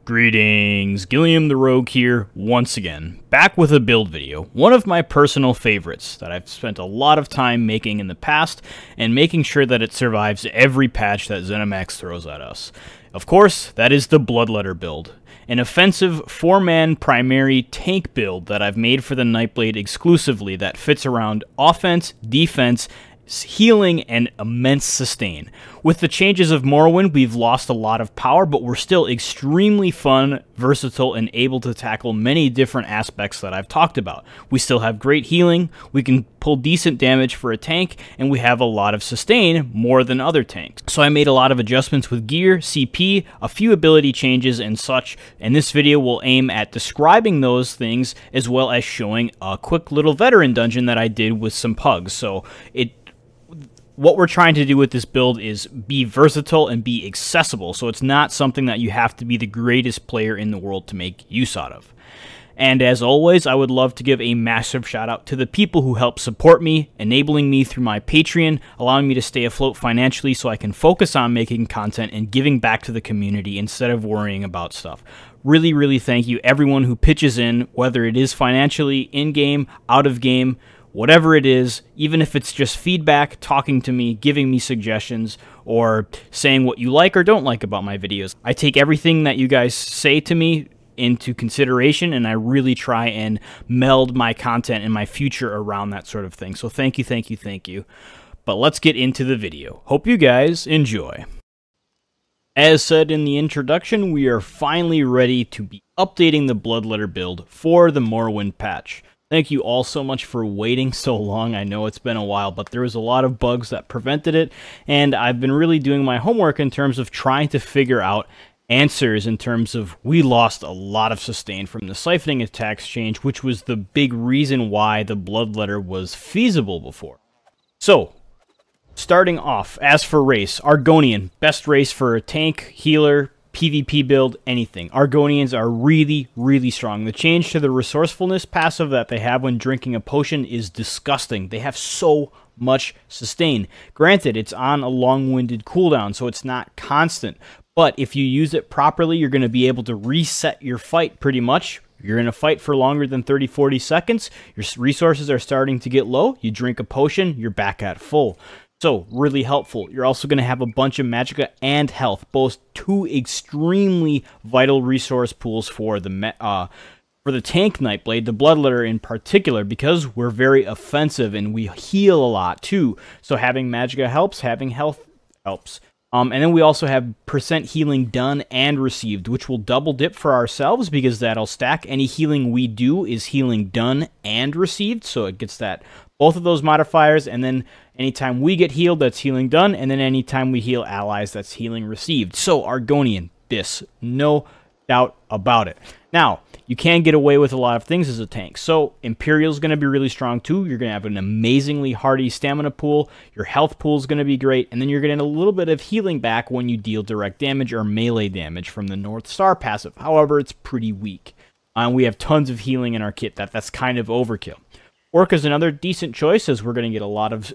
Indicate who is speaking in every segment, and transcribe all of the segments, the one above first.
Speaker 1: Greetings, Gilliam the Rogue here, once again, back with a build video, one of my personal favorites that I've spent a lot of time making in the past, and making sure that it survives every patch that ZeniMax throws at us. Of course, that is the Bloodletter build, an offensive 4-man primary tank build that I've made for the Nightblade exclusively that fits around offense, defense, healing, and immense sustain. With the changes of Morrowind, we've lost a lot of power, but we're still extremely fun, versatile, and able to tackle many different aspects that I've talked about. We still have great healing, we can pull decent damage for a tank, and we have a lot of sustain, more than other tanks. So I made a lot of adjustments with gear, CP, a few ability changes, and such, and this video will aim at describing those things, as well as showing a quick little veteran dungeon that I did with some pugs. So what we're trying to do with this build is be versatile and be accessible, so it's not something that you have to be the greatest player in the world to make use out of. And as always, I would love to give a massive shout out to the people who help support me, enabling me through my Patreon, allowing me to stay afloat financially so I can focus on making content and giving back to the community instead of worrying about stuff. Really thank you everyone who pitches in, whether it is financially, in-game, out of game, whatever it is, even if it's just feedback, talking to me, giving me suggestions, or saying what you like or don't like about my videos. I take everything that you guys say to me into consideration, and I really try and meld my content and my future around that sort of thing. So thank you. But let's get into the video. Hope you guys enjoy. As said in the introduction, we are finally ready to be updating the Bloodletter build for the Morrowind patch. Thank you all so much for waiting so long. I know it's been a while, but there was a lot of bugs that prevented it, and I've been really doing my homework in terms of trying to figure out answers in terms of we lost a lot of sustain from the Siphoning Attacks change, which was the big reason why the Bloodletter was feasible before. So, starting off, as for race, Argonian, best race for a tank, healer, PvP build, anything. Argonians are really strong. The change to the resourcefulness passive that they have when drinking a potion is disgusting. They have so much sustain. Granted, it's on a long-winded cooldown, so it's not constant. But if you use it properly, you're going to be able to reset your fight pretty much. You're in a fight for longer than 30-40 seconds. Your resources are starting to get low. You drink a potion, you're back at full. So, really helpful. You're also going to have a bunch of magicka and health, both two extremely vital resource pools for the tank Nightblade, the Bloodletter in particular, because we're very offensive and we heal a lot too. So having magicka helps, having health helps. And then we also have percent healing done and received, which will double dip for ourselves because that'll stack. Any healing we do is healing done and received, so it gets that both of those modifiers, and then anytime we get healed, that's healing done, and then anytime we heal allies, that's healing received. So Argonian, this, no doubt about it. Now, you can get away with a lot of things as a tank. So Imperial's going to be really strong too. You're going to have an amazingly hardy stamina pool. Your health pool is going to be great. And then you're going to get a little bit of healing back when you deal direct damage or melee damage from the North Star passive. However, it's pretty weak. We have tons of healing in our kit. That's kind of overkill. Orc is another decent choice, as we're going to get a lot of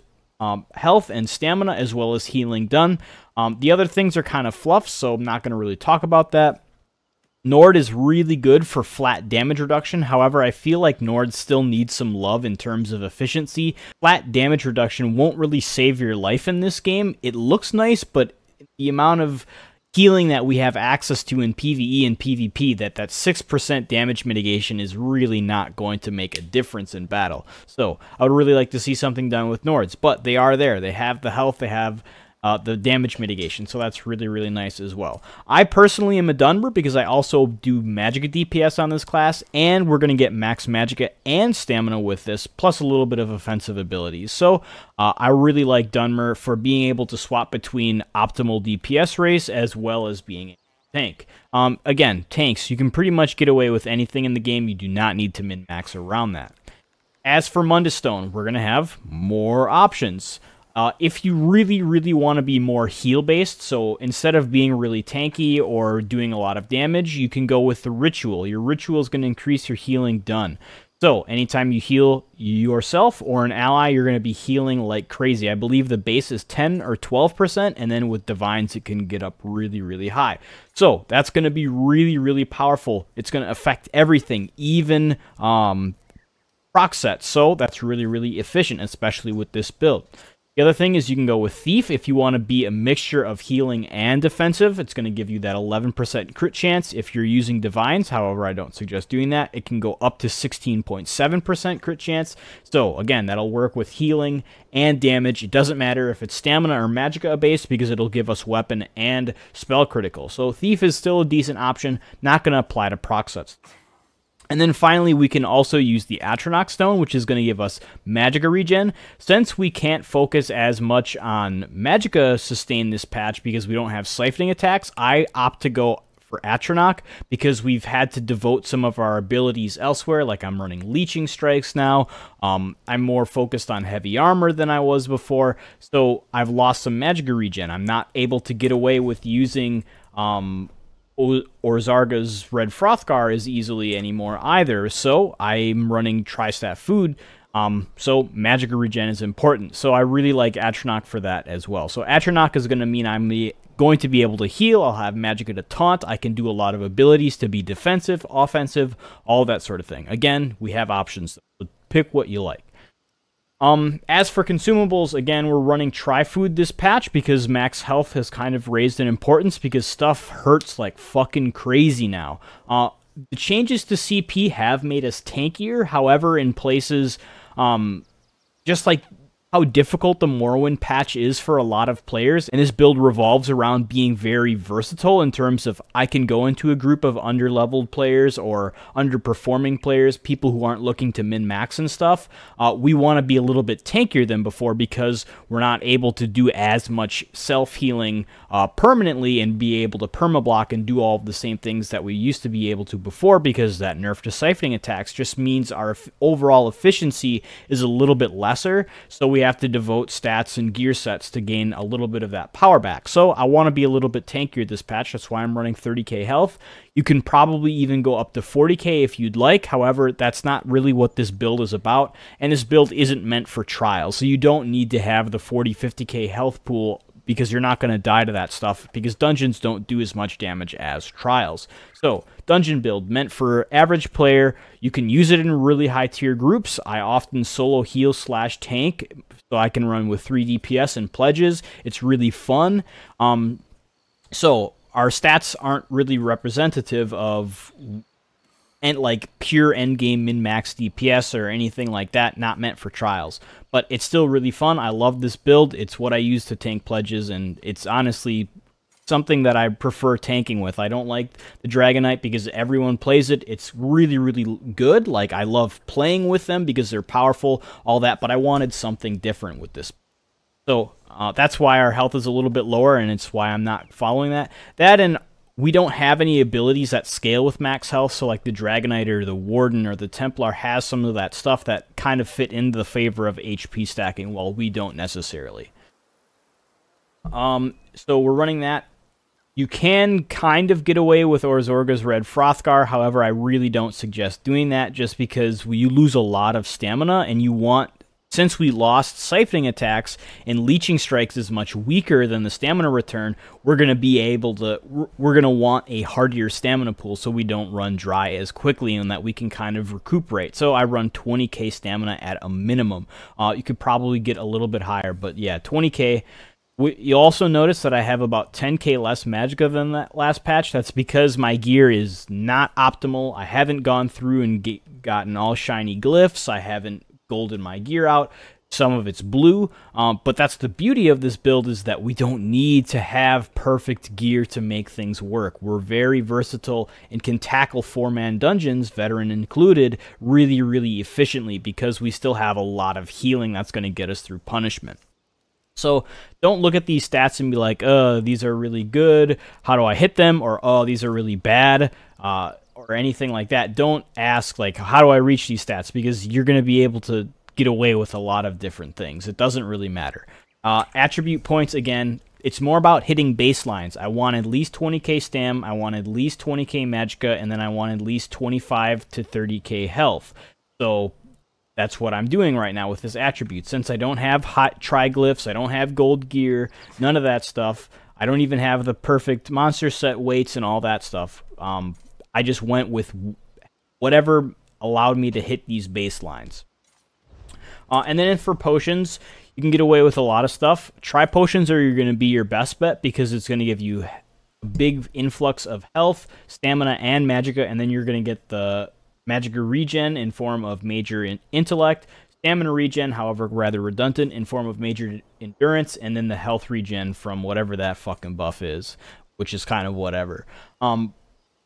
Speaker 1: health and stamina as well as healing done. The other things are kind of fluff, so I'm not going to really talk about that. Nord is really good for flat damage reduction. However, I feel like Nord still needs some love in terms of efficiency. Flat damage reduction won't really save your life in this game. It looks nice, but the amount of healing that we have access to in PvE and PvP, that 6% damage mitigation is really not going to make a difference in battle. So I would really like to see something done with Nords, but they are there. They have the health, they have the damage mitigation, so that's really nice as well. I personally am a Dunmer because I also do magicka DPS on this class, and we're going to get max magicka and stamina with this, plus a little bit of offensive abilities. So I really like Dunmer for being able to swap between optimal DPS race as well as being a tank. Again, tanks, you can pretty much get away with anything in the game. You do not need to min-max around that. As for Mundus Stone, we're going to have more options. If you really want to be more heal-based, so instead of being really tanky or doing a lot of damage, you can go with the Ritual. Your Ritual is going to increase your healing done. So anytime you heal yourself or an ally, you're going to be healing like crazy. I believe the base is 10 or 12%, and then with divines, it can get up really, really high. So that's going to be really, really powerful. It's going to affect everything, even proc sets. So that's really, really efficient, especially with this build. The other thing is you can go with Thief if you want to be a mixture of healing and defensive. It's going to give you that 11% crit chance if you're using Divines. However, I don't suggest doing that. It can go up to 16.7% crit chance. So again, that'll work with healing and damage. It doesn't matter if it's stamina or magicka based because it'll give us weapon and spell critical. So Thief is still a decent option, not going to apply to proc sets. And then finally, we can also use the Atronach Stone, which is going to give us Magicka regen. Since we can't focus as much on Magicka sustain this patch because we don't have Siphoning Attacks, I opt to go for Atronach because we've had to devote some of our abilities elsewhere, like I'm running Leeching Strikes now. I'm more focused on heavy armor than I was before, so I've lost some Magicka regen. I'm not able to get away with using Orzarga's Red Frothgar as easily anymore either, so I'm running Tri-Stat Food, so Magicka regen is important, so I really like Atronach for that as well. So Atronach is going to mean I'm going to be able to heal, I'll have Magicka to taunt, I can do a lot of abilities to be defensive, offensive, all that sort of thing. Again, we have options, so pick what you like. As for consumables, again, we're running Tri-Food this patch because max health has kind of raised in importance because stuff hurts like fucking crazy now. The changes to CP have made us tankier, however, in places, just like how difficult the Morrowind patch is for a lot of players, and this build revolves around being very versatile in terms of I can go into a group of underleveled players or underperforming players, people who aren't looking to min-max and stuff. We want to be a little bit tankier than before because we're not able to do as much self-healing permanently and be able to permablock and do all of the same things that we used to be able to before, because that nerf to Siphoning Attacks just means our overall efficiency is a little bit lesser, so we have to devote stats and gear sets to gain a little bit of that power back. So I want to be a little bit tankier this patch, that's why I'm running 30k health. You can probably even go up to 40k if you'd like, however, that's not really what this build is about, and this build isn't meant for trials, so you don't need to have the 40-50k health pool because you're not going to die to that stuff, because dungeons don't do as much damage as trials. So, dungeon build, meant for average player. You can use it in really high tier groups. I often solo heal / tank, so I can run with 3 DPS and pledges. It's really fun. So, our stats aren't really representative of like pure endgame min-max DPS or anything like that, not meant for trials. But it's still really fun. I love this build. It's what I use to tank pledges, and it's honestly something that I prefer tanking with. I don't like the Dragonite because everyone plays it. It's really, really good. Like, I love playing with them because they're powerful, all that, but I wanted something different with this. So that's why our health is a little bit lower, and it's why I'm not following that. That, and we don't have any abilities that scale with max health, so like the Dragonite or the Warden or the Templar has some of that stuff that kind of fit into the favor of HP stacking, while we don't necessarily. So we're running that. You can kind of get away with Orzarga's Red Frothgar, however, I really don't suggest doing that just because you lose a lot of stamina, and you want, since we lost Siphoning Attacks and Leeching Strikes is much weaker than the stamina return, we're going to want a hardier stamina pool so we don't run dry as quickly and that we can kind of recuperate. So I run 20k stamina at a minimum. You could probably get a little bit higher, but yeah, 20k. You also notice that I have about 10k less magicka than that last patch. That's because my gear is not optimal. I haven't gone through and gotten all shiny glyphs. I haven't golden my gear out. Some of it's blue, but that's the beauty of this build, is that we don't need to have perfect gear to make things work. We're very versatile and can tackle 4-man dungeons, veteran included, really, really efficiently because we still have a lot of healing that's going to get us through punishment. So don't look at these stats and be like, these are really good, how do I hit them? Or, oh, these are really bad, or anything like that. Don't ask, like, how do I reach these stats? Because you're going to be able to get away with a lot of different things. It doesn't really matter. Attribute points, again, it's more about hitting baselines. I want at least 20k stam, I want at least 20k magicka, and then I want at least 25 to 30k health. So that's what I'm doing right now with this attribute. Since I don't have hot triglyphs, I don't have gold gear, none of that stuff. I don't even have the perfect monster set weights and all that stuff. I just went with whatever allowed me to hit these baselines. And then for potions, you can get away with a lot of stuff. Tri-potions are going to be your best bet because it's going to give you a big influx of health, stamina, and magicka, and then you're going to get the magicka regen in form of major intellect, stamina regen, however rather redundant, in form of major endurance, and then the health regen from whatever that fucking buff is, which is kind of whatever.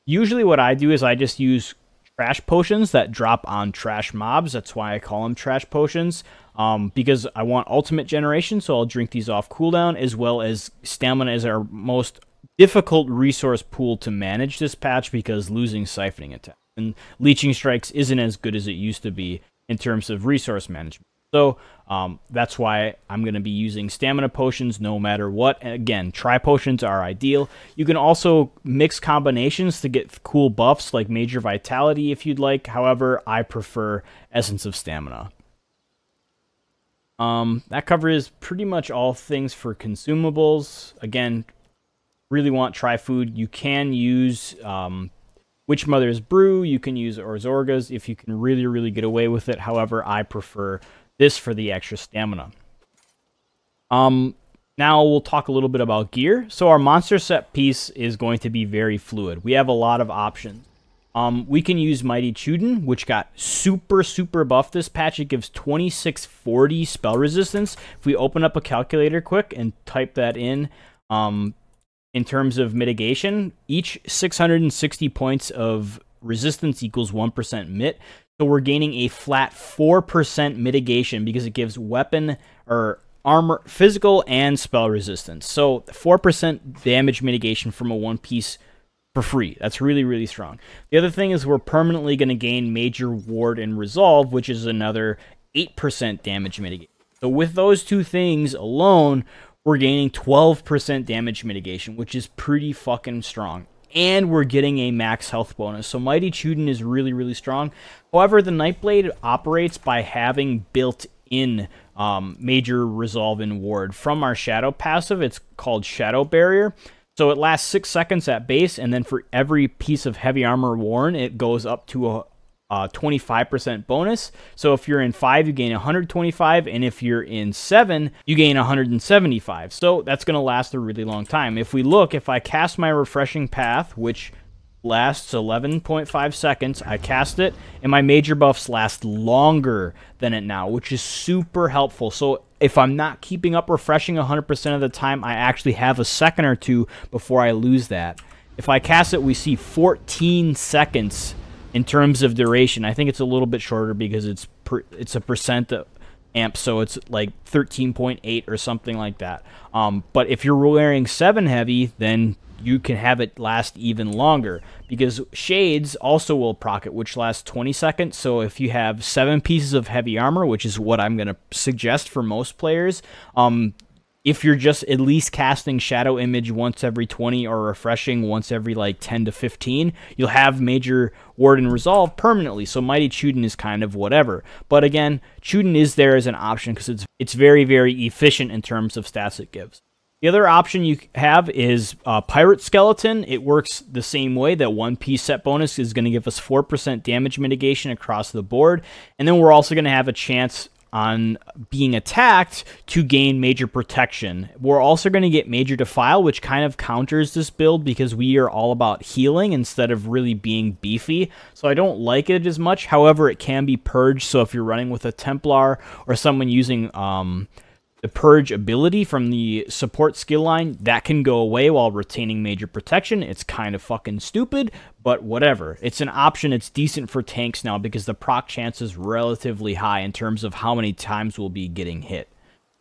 Speaker 1: Usually what I do is I just use trash potions that drop on trash mobs. That's why I call them trash potions, because I want ultimate generation, so I'll drink these off cooldown, as well as stamina is our most difficult resource pool to manage this patch because losing Siphoning Attacks and Leeching Strikes isn't as good as it used to be in terms of resource management. So that's why I'm going to be using stamina potions no matter what. And again, tri-potions are ideal. You can also mix combinations to get cool buffs like Major Vitality if you'd like. However, I prefer Essence of Stamina. That covers pretty much all things for consumables. Again, really want tri-food. You can use Witch Mother's Brew. You can use Orzorga's if you can really get away with it. However, I prefer this for the extra stamina. Now we'll talk a little bit about gear. So our monster set piece is going to be very fluid. We have a lot of options. We can use Mighty Chuden, which got super buffed this patch. It gives 2640 spell resistance. If we open up a calculator quick and type that in terms of mitigation, each 660 points of resistance equals 1% mit. So we're gaining a flat 4% mitigation because it gives weapon or armor, physical and spell resistance. So 4% damage mitigation from a one piece for free. That's really strong. The other thing is we're permanently going to gain Major Ward and Resolve, which is another 8% damage mitigation. So with those two things alone, we're gaining 12% damage mitigation, which is pretty fucking strong. And we're getting a max health bonus. So Mighty Chuden is really strong. However, the Nightblade operates by having built-in Major Resolve and Ward. From our Shadow passive, it's called Shadow Barrier. So it lasts 6 seconds at base, and then for every piece of heavy armor worn, it goes up to a 25% bonus. So if you're in 5, you gain 125, and if you're in 7, you gain 175. So that's going to last a really long time. If we look, if I cast my Refreshing Path, which lasts 11.5 seconds, I cast it, and my major buffs last longer than it now, which is super helpful. So if I'm not keeping up refreshing 100% of the time, I actually have a second or two before I lose that. If I cast it, we see 14 seconds in terms of duration. I think it's a little bit shorter because it's a percent amp, so it's like 13.8 or something like that. But if you're wearing 7 heavy, then you can have it last even longer because Shades also will proc it, which lasts 20 seconds. So if you have 7 pieces of heavy armor, which is what I'm going to suggest for most players, if you're just at least casting Shadow Image once every 20 or refreshing once every like 10 to 15, you'll have Major Ward and Resolve permanently. So Mighty Chuden is kind of whatever. But again, Chuden is there as an option because it's very efficient in terms of stats it gives. The other option you have is Pirate Skeleton. It works the same way. That one piece set bonus is going to give us 4% damage mitigation across the board. And then we're also going to have a chance on being attacked to gain Major Protection. We're also going to get Major Defile, which kind of counters this build because we are all about healing instead of really being beefy. So I don't like it as much. However, it can be purged. So if you're running with a Templar or someone using the Purge ability from the support skill line, that can go away while retaining Major Protection. It's kind of fucking stupid, but whatever. It's an option. It's decent for tanks now because the proc chance is relatively high in terms of how many times we'll be getting hit.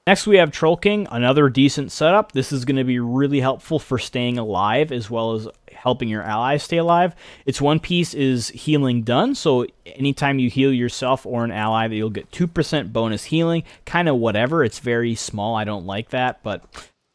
Speaker 1: Next, we have Troll King, another decent setup. This is going to be really helpful for staying alive as well as helping your allies stay alive. Its one piece is Healing Done, so anytime you heal yourself or an ally, you'll get 2% bonus healing. Kind of whatever. It's very small. I don't like that, but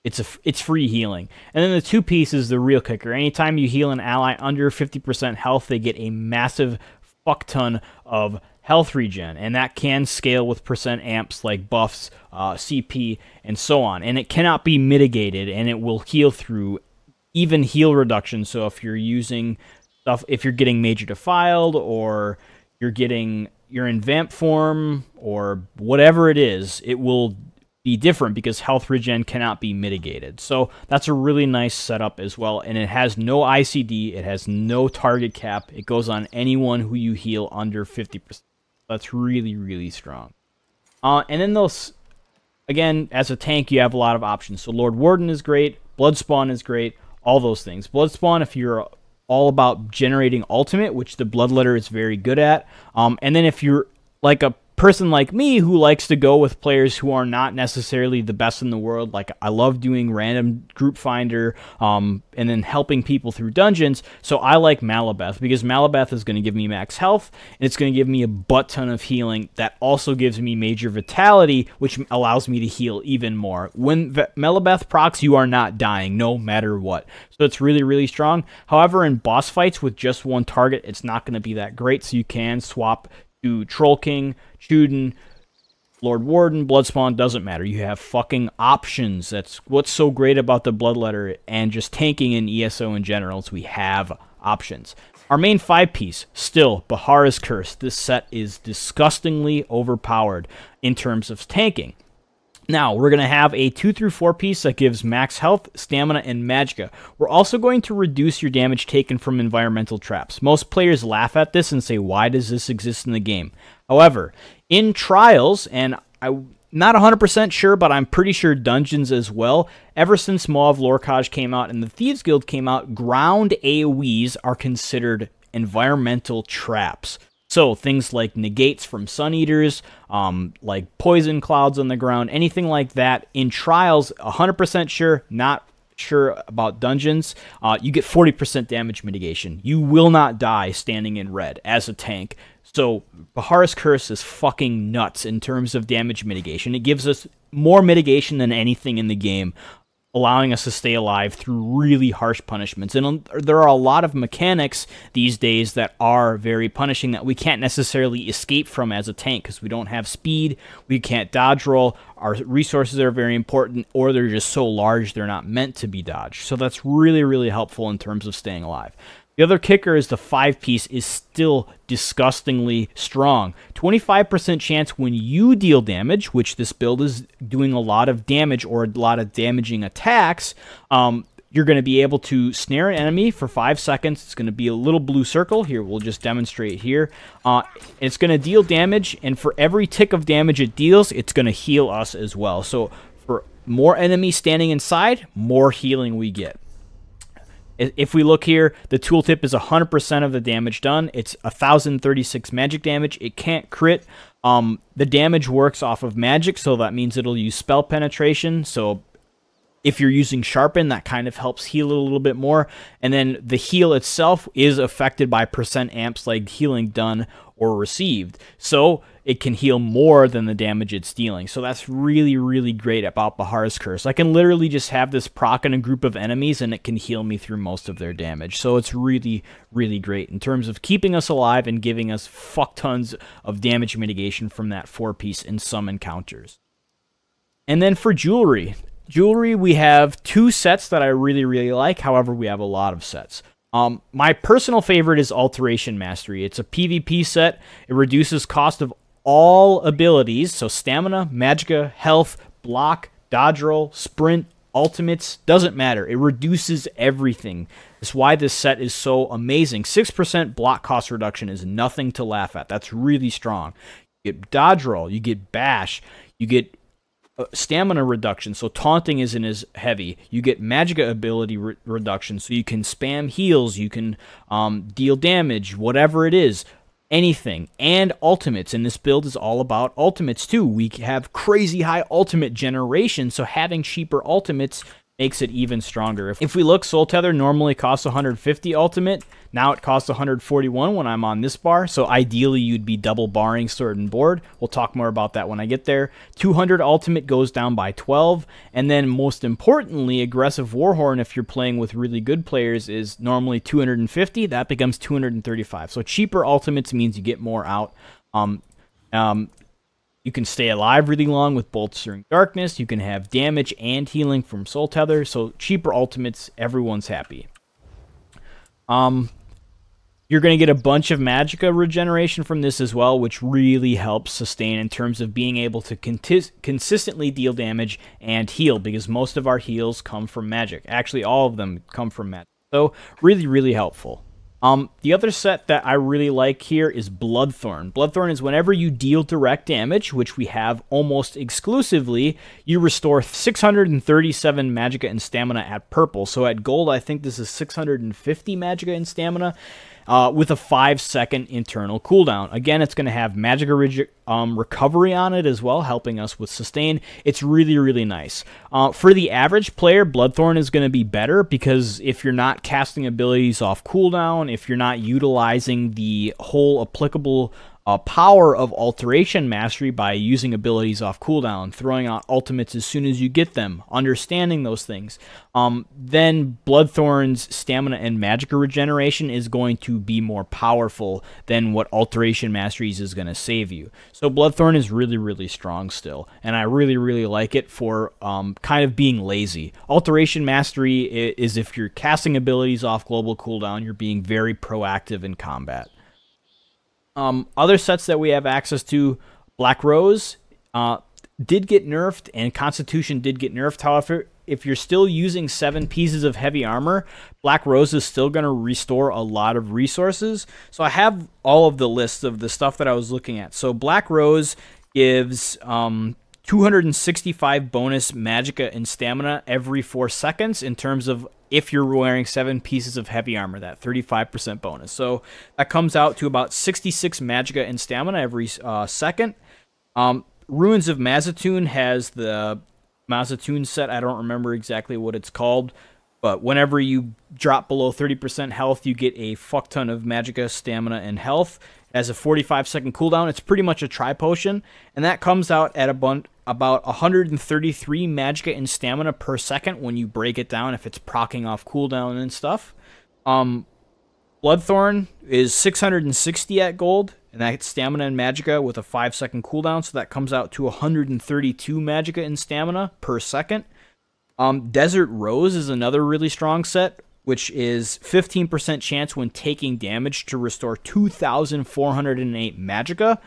Speaker 1: it's free healing. And then the 2 piece is the real kicker. Anytime you heal an ally under 50% health, they get a massive fuck ton of health regen, and that can scale with percent amps like buffs, CP, and so on. And it cannot be mitigated, and it will heal through even heal reduction. So if you're using stuff, if you're getting major defiled, or you're in vamp form, or whatever it is, it will be different because health regen cannot be mitigated. So that's a really nice setup as well, and it has no ICD, it has no target cap, it goes on anyone who you heal under 50%. That's really, really strong. And then those, again, as a tank, you have a lot of options. So Lord Warden is great, Bloodspawn is great, all those things. Bloodspawn, if you're all about generating ultimate, which the Bloodletter is very good at. And then if you're like a person like me who likes to go with players who are not necessarily the best in the world, like I love doing random group finder and then helping people through dungeons, so I like Malabeth because Malabeth is going to give me max health, and it's going to give me a butt ton of healing that also gives me major vitality, which allows me to heal even more. When Malabeth procs, you are not dying no matter what, so it's really, really strong. However, in boss fights with just one target, it's not going to be that great, so you can swap to Troll King, Chuden, Lord Warden, Bloodspawn, doesn't matter. You have fucking options. That's what's so great about the Bloodletter and just tanking in ESO in general, is we have options. Our main 5-piece, still, Bahara's Curse. This set is disgustingly overpowered in terms of tanking. Now, we're going to have a 2 through 4 piece that gives max health, stamina, and magicka. We're also going to reduce your damage taken from environmental traps. Most players laugh at this and say, why does this exist in the game? However, in Trials, and I'm not 100% sure, but I'm pretty sure Dungeons as well, ever since Maw of Lorkhaj came out and the Thieves Guild came out, ground AoEs are considered environmental traps. So things like negates from Sun Eaters, like poison clouds on the ground, anything like that. In Trials, 100% sure, not sure about Dungeons, you get 40% damage mitigation. You will not die standing in red as a tank. So Bahara's Curse is fucking nuts in terms of damage mitigation. It gives us more mitigation than anything in the game, allowing us to stay alive through really harsh punishments. And there are a lot of mechanics these days that are very punishing that we can't necessarily escape from as a tank because we don't have speed, we can't dodge roll, our resources are very important, or they're just so large they're not meant to be dodged. So that's really, really helpful in terms of staying alive. The other kicker is the 5-piece is still disgustingly strong. 25% chance when you deal damage, which this build is doing a lot of damage or a lot of damaging attacks, you're going to be able to snare an enemy for 5 seconds. It's going to be a little blue circle. Here, we'll just demonstrate here. It's going to deal damage, and for every tick of damage it deals, it's going to heal us as well. So for more enemies standing inside, more healing we get. If we look here, the tooltip is 100% of the damage done. It's 1,036 magic damage. It can't crit. The damage works off of magic, so that means it'll use spell penetration. So if you're using Sharpen, that kind of helps heal it a little bit more. And then the heal itself is affected by percent amps, like healing done or received. So it can heal more than the damage it's dealing. So that's really, really great about Bahara's Curse. I can literally just have this proc in a group of enemies and it can heal me through most of their damage. So it's really, really great in terms of keeping us alive and giving us fuck tons of damage mitigation from that 4-piece in some encounters. And then for jewelry. Jewelry, we have 2 sets that I really, really like. However, we have a lot of sets. My personal favorite is Alteration Mastery. It's a PvP set. It reduces cost of all abilities, so stamina, magicka, health, block, dodge roll, sprint, ultimates, doesn't matter. It reduces everything. That's why this set is so amazing. 6% block cost reduction is nothing to laugh at. That's really strong. You get dodge roll, you get bash, you get stamina reduction, so taunting isn't as heavy. You get magicka ability reduction, so you can spam heals, you can deal damage, whatever it is, anything. And ultimates, and this build is all about ultimates too. We have crazy high ultimate generation, so having cheaper ultimates makes it even stronger. If we look, Soul Tether normally costs 150 ultimate. Now it costs 141 when I'm on this bar. So ideally you'd be double barring Sword and Board. We'll talk more about that when I get there. 200 ultimate goes down by 12. And then most importantly, Aggressive Warhorn, if you're playing with really good players, is normally 250. That becomes 235. So cheaper ultimates means you get more out. You can stay alive really long with Bolstering Darkness. You can have damage and healing from Soul Tether. So cheaper ultimates, everyone's happy. You're going to get a bunch of Magicka regeneration from this as well, which really helps sustain in terms of being able to consistently deal damage and heal, because most of our heals come from magic. Actually, all of them come from magic. So really, really helpful. The other set that I really like here is Bloodthorn. Bloodthorn is whenever you deal direct damage, which we have almost exclusively, you restore 637 Magicka and Stamina at purple. So at gold, I think this is 650 Magicka and Stamina. With a 5-second internal cooldown. Again, it's going to have Magicka recovery on it as well, helping us with sustain. It's really, really nice. For the average player, Bloodthorn is going to be better because if you're not casting abilities off cooldown, if you're not utilizing the whole applicable power of Alteration Mastery by using abilities off cooldown, throwing out ultimates as soon as you get them, understanding those things, then Bloodthorn's Stamina and Magicka regeneration is going to be more powerful than what Alteration Masteries is going to save you. So Bloodthorn is really, really strong still, and I really, really like it for kind of being lazy. Alteration Mastery is if you're casting abilities off global cooldown, you're being very proactive in combat. Other sets that we have access to, Black Rose did get nerfed, and Constitution did get nerfed. However, if you're still using 7 pieces of heavy armor, Black Rose is still going to restore a lot of resources. So I have all of the lists of the stuff that I was looking at. So Black Rose gives 265 bonus Magicka and Stamina every 4 seconds in terms of if you're wearing 7 pieces of heavy armor, that 35% bonus. So that comes out to about 66 Magicka and Stamina every second. Ruins of Mazatoon has the Mazatoon set. I don't remember exactly what it's called, but whenever you drop below 30% health, you get a fuck ton of Magicka, Stamina, and health. It has a 45-second cooldown. It's pretty much a tri-potion, and that comes out at about 133 Magicka and Stamina per second when you break it down, if it's proccing off cooldown and stuff. Bloodthorn is 660 at gold, and that's Stamina and Magicka with a 5-second cooldown, so that comes out to 132 Magicka and Stamina per second. Desert Rose is another really strong set, which is 15% chance when taking damage to restore 2,408 Magicka,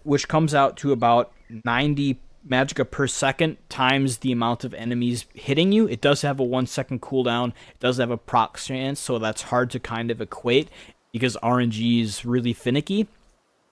Speaker 1: which comes out to about 90 Magicka per second times the amount of enemies hitting you. It does have a 1-second cooldown. It does have a proc chance, so that's hard to kind of equate because RNG is really finicky.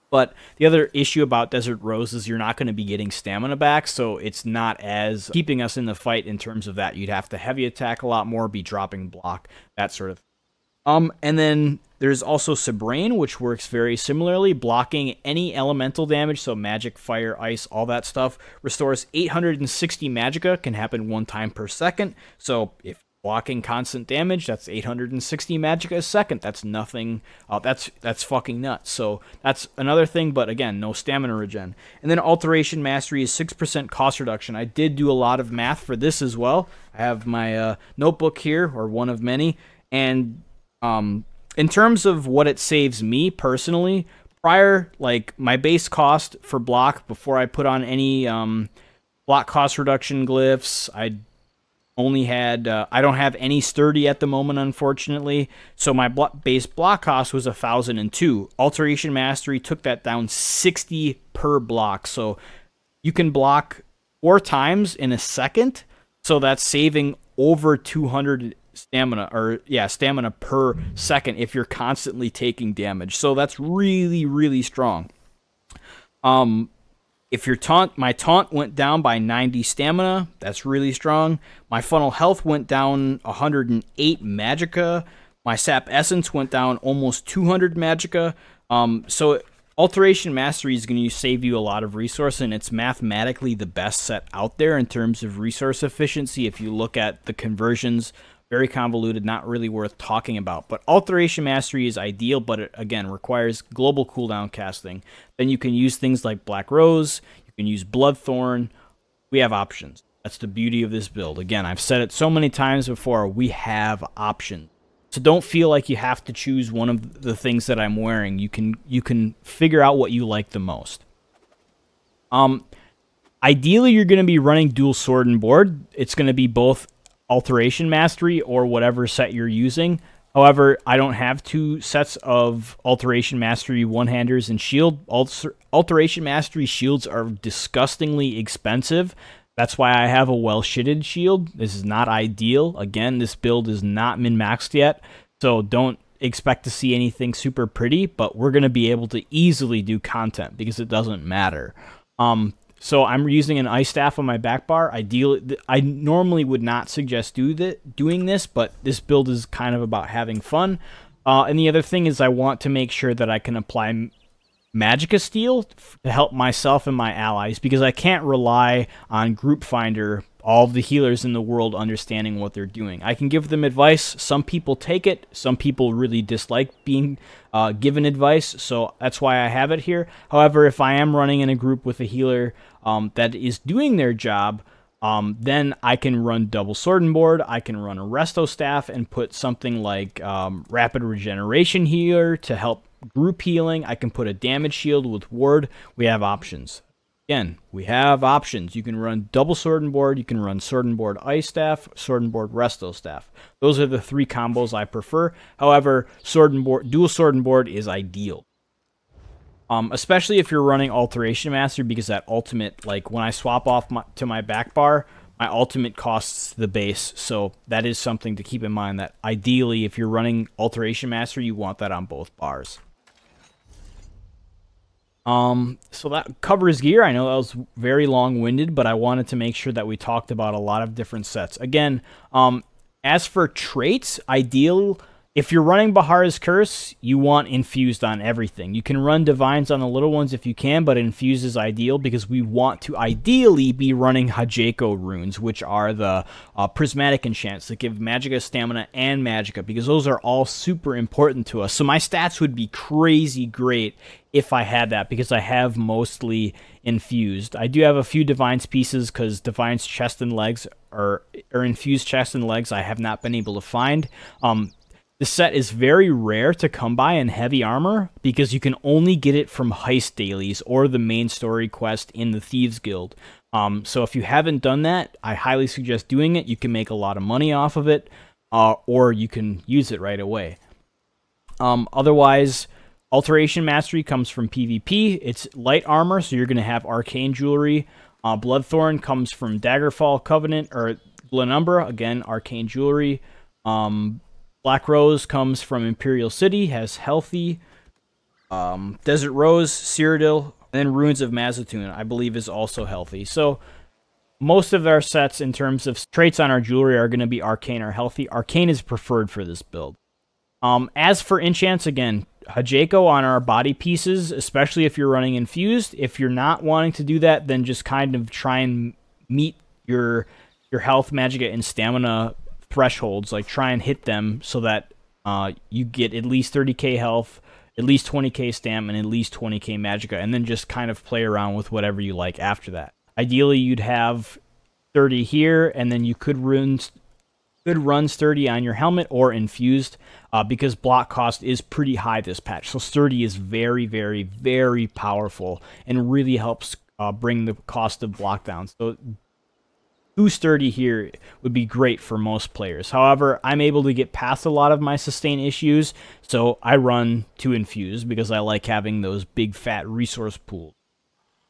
Speaker 1: But the other issue about Desert Rose is you're not going to be getting stamina back, so it's not as keeping us in the fight in terms of that. You'd have to heavy attack a lot more, be dropping block, that sort of thing. And then there's also Sabrain, which works very similarly, blocking any elemental damage, so magic, fire, ice, all that stuff. Restores 860 Magicka, can happen 1 time per second. So if blocking constant damage, that's 860 Magicka a second. That's nothing. That's fucking nuts. So that's another thing, but again, no stamina regen. And then Alteration Mastery is 6% cost reduction. I did do a lot of math for this as well. I have my notebook here, or one of many, and in terms of what it saves me personally, prior, like my base cost for block before I put on any block cost reduction glyphs, I only had, I don't have any sturdy at the moment, unfortunately, so my base block cost was 1,002. Alteration Mastery took that down 60 per block, so you can block 4 times in a second, so that's saving over 200 stamina, or yeah, stamina per second if you're constantly taking damage. So that's really, really strong. If your my taunt went down by 90 stamina, that's really strong. My funnel health went down 108 Magicka. My sap essence went down almost 200 Magicka. So Alteration Mastery is going to save you a lot of resource, and it's mathematically the best set out there in terms of resource efficiency. If you look at the conversions, very convoluted, not really worth talking about. But Alteration Mastery is ideal, but it, again, requires global cooldown casting. Then you can use things like Black Rose, you can use Bloodthorn. We have options. That's the beauty of this build. Again, I've said it so many times before, we have options. So don't feel like you have to choose one of the things that I'm wearing. You can figure out what you like the most. Ideally, you're going to be running dual sword and board. It's going to be both Alteration Mastery or whatever set you're using. However, I don't have two sets of Alteration Mastery one-handers and shield. Alteration Mastery shields are disgustingly expensive. That's why I have a well-shitted shield. This is not ideal. Again, this build is not min-maxed yet, so don't expect to see anything super pretty, but we're going to be able to easily do content because it doesn't matter. So I'm using an ice staff on my back bar. Ideally, I normally would not suggest doing this, but this build is kind of about having fun. And the other thing is I want to make sure that I can apply Magicka Steel to help myself and my allies, because I can't rely on Group Finder, all of the healers in the world understanding what they're doing. I can give them advice. Some people take it. Some people really dislike being given advice, so that's why I have it here. However, if I am running in a group with a healer that is doing their job, then I can run double sword and board. I can run a resto staff and put something like rapid regeneration here to help group healing. I can put a damage shield with ward. We have options. Again, we have options. You can run double sword and board. You can run sword and board ice staff, sword and board resto staff. Those are the three combos I prefer. However, sword and board, dual sword and board is ideal. Especially if you're running Alteration Mastery, because that ultimate, like when I swap off to my back bar, my ultimate costs the base. So that is something to keep in mind, that ideally if you're running Alteration Mastery, you want that on both bars. So that covers gear. I know that was very long-winded, but I wanted to make sure that we talked about a lot of different sets. Again, as for traits, ideal, if you're running Bahara's Curse, you want Infused on everything. You can run Divines on the little ones if you can, but Infused is ideal because we want to ideally be running Hajeko runes, which are the prismatic enchants that give Magicka, Stamina, and Magicka, because those are all super important to us. So my stats would be crazy great if I had that, because I have mostly Infused. I do have a few Divines pieces, because Divines chest and legs, or Infused chest and legs, I have not been able to find. This set is very rare to come by in heavy armor, because you can only get it from heist dailies or the main story quest in the Thieves Guild. So if you haven't done that, I highly suggest doing it. You can make a lot of money off of it, or you can use it right away. Otherwise, Alteration Mastery comes from PvP. It's light armor, so you're going to have arcane jewelry. Bloodthorn comes from Daggerfall Covenant, or Glenumbra, again, arcane jewelry. Black Rose comes from Imperial City, has healthy. Desert Rose, Cyrodiil, and then Runes of Mazatoon, I believe, is also healthy. So most of our sets in terms of traits on our jewelry are going to be arcane or healthy. Arcane is preferred for this build. As for enchants, again, Hajeko on our body pieces, especially if you're running Infused. If you're not wanting to do that, then just kind of try and meet your health, Magicka, and stamina thresholds. Like, try and hit them so that you get at least 30k health, at least 20k stam, and at least 20k Magicka, and then just kind of play around with whatever you like after that. Ideally, you'd have 30 here, and then you could run sturdy on your helmet or Infused, because block cost is pretty high this patch. So sturdy is very, very, very powerful and really helps bring the cost of block down. So 2 sturdy here would be great for most players. However, I'm able to get past a lot of my sustain issues, so I run 2 Infused because I like having those big fat resource pools.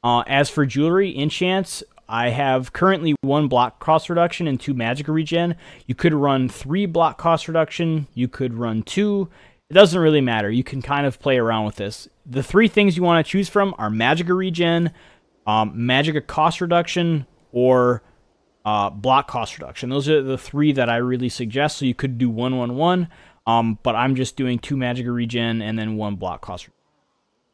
Speaker 1: As for jewelry, enchants, I have currently 1 block cost reduction and 2 Magicka regen. You could run 3 block cost reduction. You could run 2. It doesn't really matter. You can kind of play around with this. The 3 things you want to choose from are Magicka regen, Magicka cost reduction, or block cost reduction. Those are the 3 that I really suggest. So you could do 1-1-1, but I'm just doing 2 Magicka regen and then 1 block cost reduction.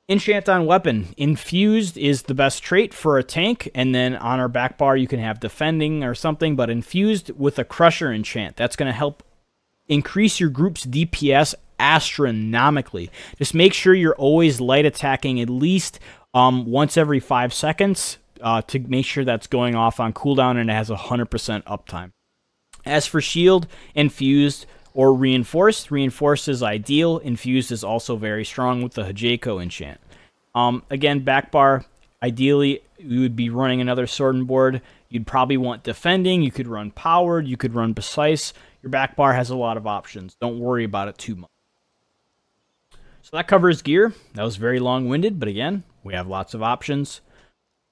Speaker 1: Enchant on weapon. Infused is the best trait for a tank, and then on our back bar you can have defending or something, but infused with a crusher enchant. That's going to help increase your group's DPS astronomically. Just make sure you're always light attacking at least once every 5 seconds to make sure that's going off on cooldown and it has 100% uptime. As for shield, infused or reinforced. Reinforced is ideal. Infused is also very strong with the Hijeko enchant. Again, back bar, ideally you would be running another sword and board. You'd probably want defending. You could run powered. You could run precise. Your back bar has a lot of options. Don't worry about it too much. So that covers gear. That was very long-winded, but again, we have lots of options.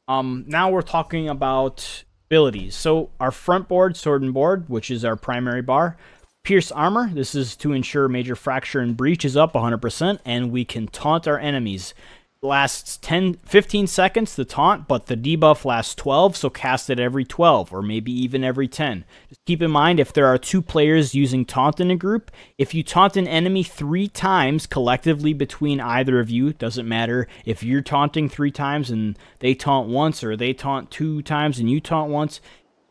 Speaker 1: Now we're talking about abilities. So our front board, sword and board, which is our primary bar. Pierce armor, this is to ensure major fracture and breach is up 100%, and we can taunt our enemies. It lasts 15 seconds, the taunt, but the debuff lasts 12, so cast it every 12, or maybe even every 10. Just keep in mind, if there are 2 players using taunt in a group, if you taunt an enemy 3 times collectively between either of you, doesn't matter if you're taunting 3 times and they taunt once, or they taunt 2 times and you taunt once,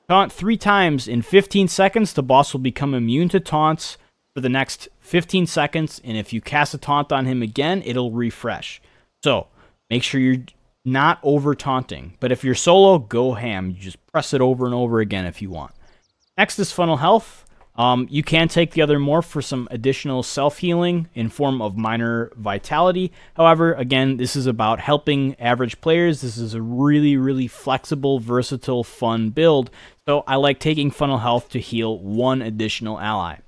Speaker 1: taunt 3 times in 15 seconds, the boss will become immune to taunts for the next 15 seconds, and if you cast a taunt on him again, it'll refresh. So, make sure you're not over-taunting. But if you're solo, go ham. You just press it over and over again if you want. Next is funnel health. You can take the other morph for some additional self-healing in form of minor vitality. However, again, this is about helping average players. This is a really, really flexible, versatile, fun build. So I like taking funnel health to heal 1 additional ally.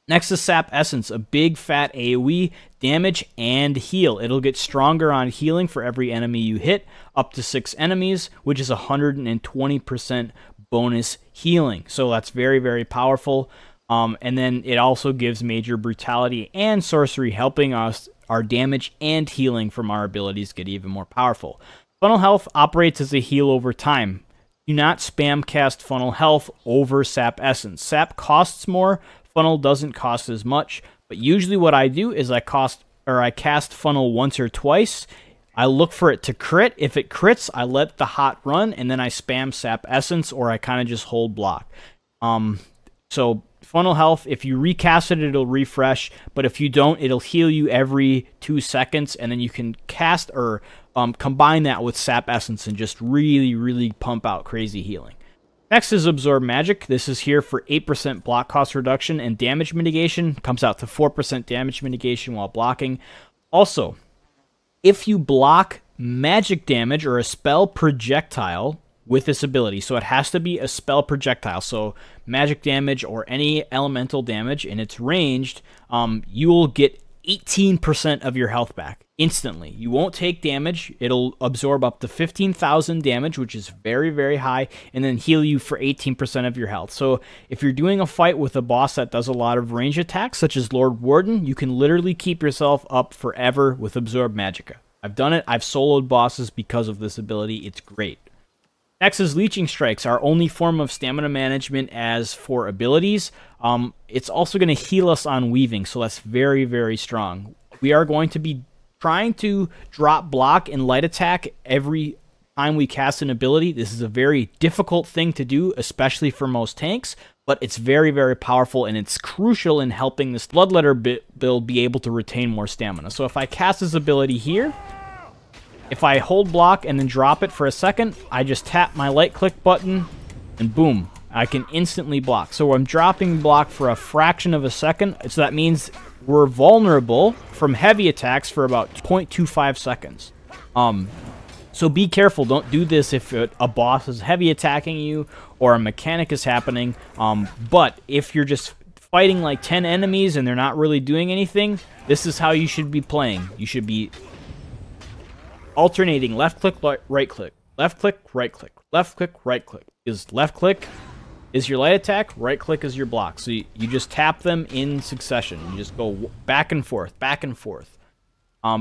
Speaker 1: Next is Sap Essence, a big fat AoE, damage and heal. It'll get stronger on healing for every enemy you hit, up to 6 enemies, which is 120% bonus healing. So that's very, very powerful. And then it also gives major brutality and sorcery, helping us our damage and healing from our abilities get even more powerful. Funnel health operates as a heal over time. Do not spam cast funnel health over Sap Essence. Sap costs more. Funnel doesn't cost as much, but usually what I do is I cast funnel once or twice. I look for it to crit. If it crits, I let the hot run, and then I spam Sap Essence, or I kind of just hold block. So funnel health, if you recast it, it'll refresh, but if you don't, it'll heal you every 2 seconds, and then you can cast or combine that with Sap Essence and just really, really pump out crazy healing. Next is Absorb Magic. This is here for 8% block cost reduction and damage mitigation. Comes out to 4% damage mitigation while blocking. Also, if you block magic damage or a spell projectile with this ability, so it has to be a spell projectile, so magic damage or any elemental damage, and it's ranged, you will get 18% of your health back instantly. You won't take damage. It'll absorb up to 15,000 damage, which is very, very high, and then heal you for 18% of your health. So if you're doing a fight with a boss that does a lot of range attacks, such as Lord Warden, you can literally keep yourself up forever with Absorb Magicka. I've done it. I've soloed bosses because of this ability. It's great. Next is Leeching Strikes, our only form of stamina management as for abilities. It's also going to heal us on Weaving, so that's very, very strong. We are going to be trying to drop block and light attack every time we cast an ability. This is a very difficult thing to do, especially for most tanks, but it's very, very powerful, and it's crucial in helping this Bloodletter build be able to retain more stamina. So if I cast this ability here, if I hold block and then drop it for a second, I just tap my light click button and boom, I can instantly block. So I'm dropping block for a fraction of a second. So that means we're vulnerable from heavy attacks for about 0.25 seconds. So be careful. Don't do this if a boss is heavy attacking you or a mechanic is happening. But if you're just fighting like 10 enemies and they're not really doing anything, this is how you should be playing. You should be alternating left click, right click, left click, right click, left click, right click. Is left click is your light attack, right click is your block. So you just tap them in succession. You just go back and forth,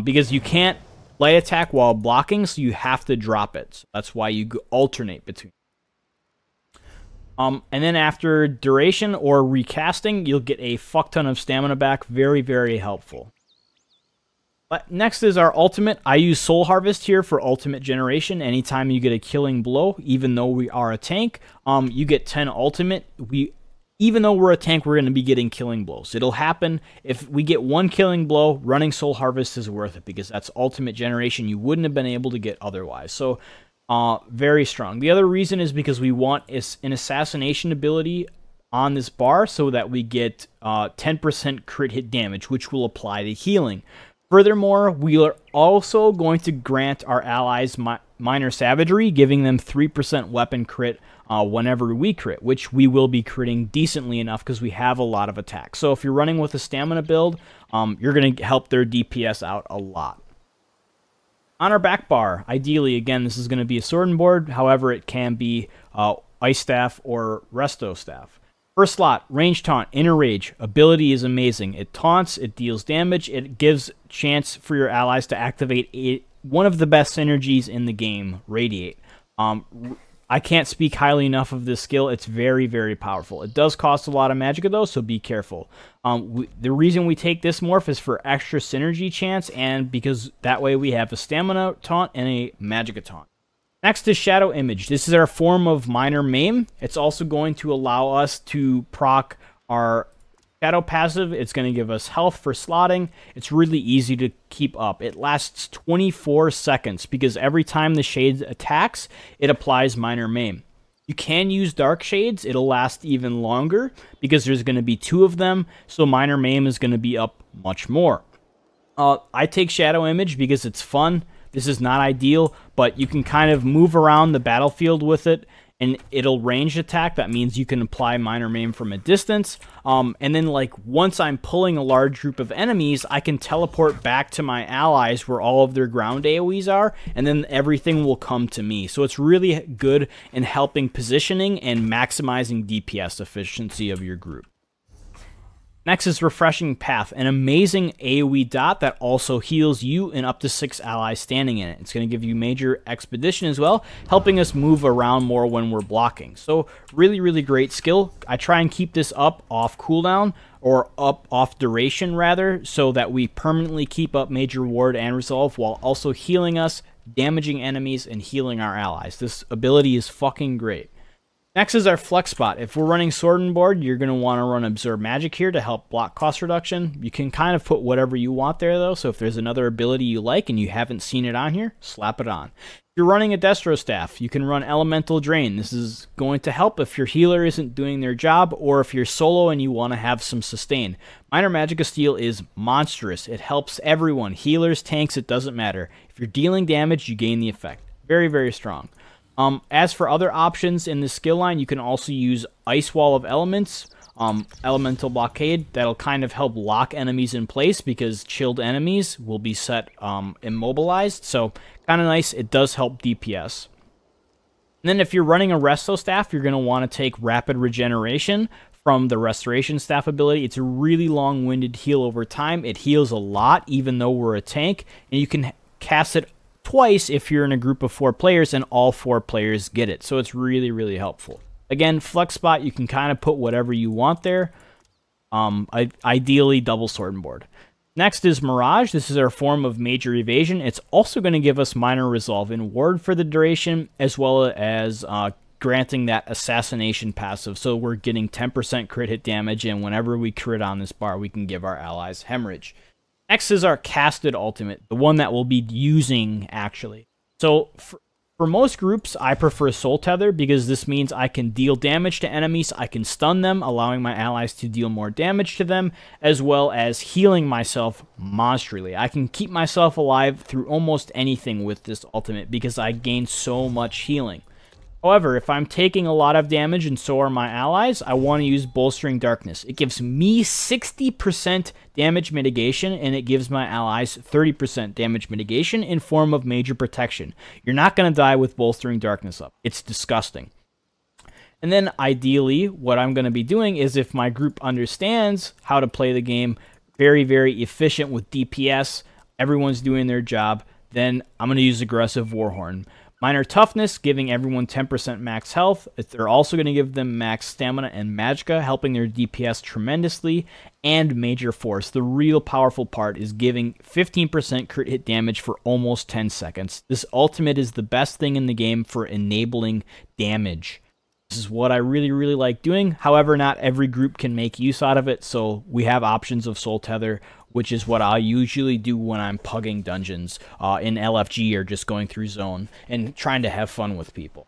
Speaker 1: because you can't light attack while blocking, so you have to drop it. So that's why you alternate between. And then after duration or recasting, you'll get a fuck ton of stamina back. Very, very helpful. But next is our ultimate. I use Soul Harvest here for ultimate generation. Anytime you get a killing blow, even though we are a tank, you get 10 ultimate. Even though we're a tank, we're going to be getting killing blows. It'll happen. If we get one killing blow, running Soul Harvest is worth it because that's ultimate generation you wouldn't have been able to get otherwise. So very strong. The other reason is because we want an assassination ability on this bar so that we get 10% crit hit damage, which will apply to healing. Furthermore, we are also going to grant our allies minor savagery, giving them 3% weapon crit whenever we crit, which we will be critting decently enough because we have a lot of attacks. So if you're running with a stamina build, you're going to help their DPS out a lot. On our back bar, ideally, again, this is going to be a sword and board. However, it can be ice staff or resto staff. First slot, range taunt, inner rage. Ability is amazing. It taunts, it deals damage, it gives chance for your allies to activate one of the best synergies in the game, Radiate. I can't speak highly enough of this skill. It's very, very powerful. It does cost a lot of magicka though, so be careful. The reason we take this morph is for extra synergy chance, and because that way we have a stamina taunt and a magicka taunt. Next is Shadow Image. This is our form of minor maim. It's also going to allow us to proc our Shadow passive. It's going to give us health for slotting. It's really easy to keep up. It lasts 24 seconds because every time the shade attacks, it applies minor maim. You can use Dark Shades. It'll last even longer because there's going to be 2 of them, so minor maim is going to be up much more. I take Shadow Image because it's fun. This is not ideal, but you can kind of move around the battlefield with it, and it'll range attack. That means you can apply minor maim from a distance. And then, like, once I'm pulling a large group of enemies, I can teleport back to my allies where all of their ground AoEs are, and then everything will come to me. So it's really good in helping positioning and maximizing DPS efficiency of your group. Next is Refreshing Path, an amazing AoE dot that also heals you and up to 6 allies standing in it. It's going to give you major expedition as well, helping us move around more when we're blocking. So really, really great skill. I try and keep this up off cooldown, or up off duration rather, so that we permanently keep up major ward and resolve while also healing us, damaging enemies, and healing our allies. This ability is fucking great. Next is our flex spot. If we're running sword and board, you're going to want to run Absorb Magic here to help block cost reduction. You can kind of put whatever you want there though, so if there's another ability you like and you haven't seen it on here, slap it on. If you're running a Destro Staff, you can run Elemental Drain. This is going to help if your healer isn't doing their job, or if you're solo and you want to have some sustain. Minor Magicka Steal is monstrous. It helps everyone. Healers, tanks, it doesn't matter. If you're dealing damage, you gain the effect. Very, very strong. As for other options in the skill line, you can also use Ice Wall of Elements, Elemental Blockade. That'll kind of help lock enemies in place because chilled enemies will be set immobilized. So kind of nice. It does help DPS. And then if you're running a Resto Staff, you're going to want to take Rapid Regeneration from the Restoration Staff ability. It's a really long-winded heal over time. It heals a lot even though we're a tank, and you can cast it twice if you're in a group of 4 players and all 4 players get it. So it's really, really helpful. Again, flex spot, you can kind of put whatever you want there. Ideally, double sword and board. Next is Mirage. This is our form of major evasion. It's also going to give us minor resolve in ward for the duration, as well as granting that assassination passive. So we're getting 10% crit hit damage, and whenever we crit on this bar, we can give our allies hemorrhage. Next is our casted ultimate, the one that we'll be using actually. So for most groups, I prefer Soul Tether because this means I can deal damage to enemies, I can stun them, allowing my allies to deal more damage to them, as well as healing myself monstrally. I can keep myself alive through almost anything with this ultimate because I gain so much healing. However, if I'm taking a lot of damage and so are my allies, I want to use Bolstering Darkness. It gives me 60% damage mitigation, and it gives my allies 30% damage mitigation in form of major protection. You're not going to die with Bolstering Darkness up. It's disgusting. And then ideally, what I'm going to be doing is, if my group understands how to play the game, very, very efficient with DPS, everyone's doing their job, then I'm going to use Aggressive Warhorn. Minor toughness, giving everyone 10% max health. They're also going to give them max stamina and magicka, helping their DPS tremendously. And major force. The real powerful part is giving 15% crit hit damage for almost 10 seconds. This ultimate is the best thing in the game for enabling damage. This is what I really, really like doing. However, not every group can make use out of it, so we have options of Soul Tether, which is what I usually do when I'm pugging dungeons in LFG or just going through zone and trying to have fun with people.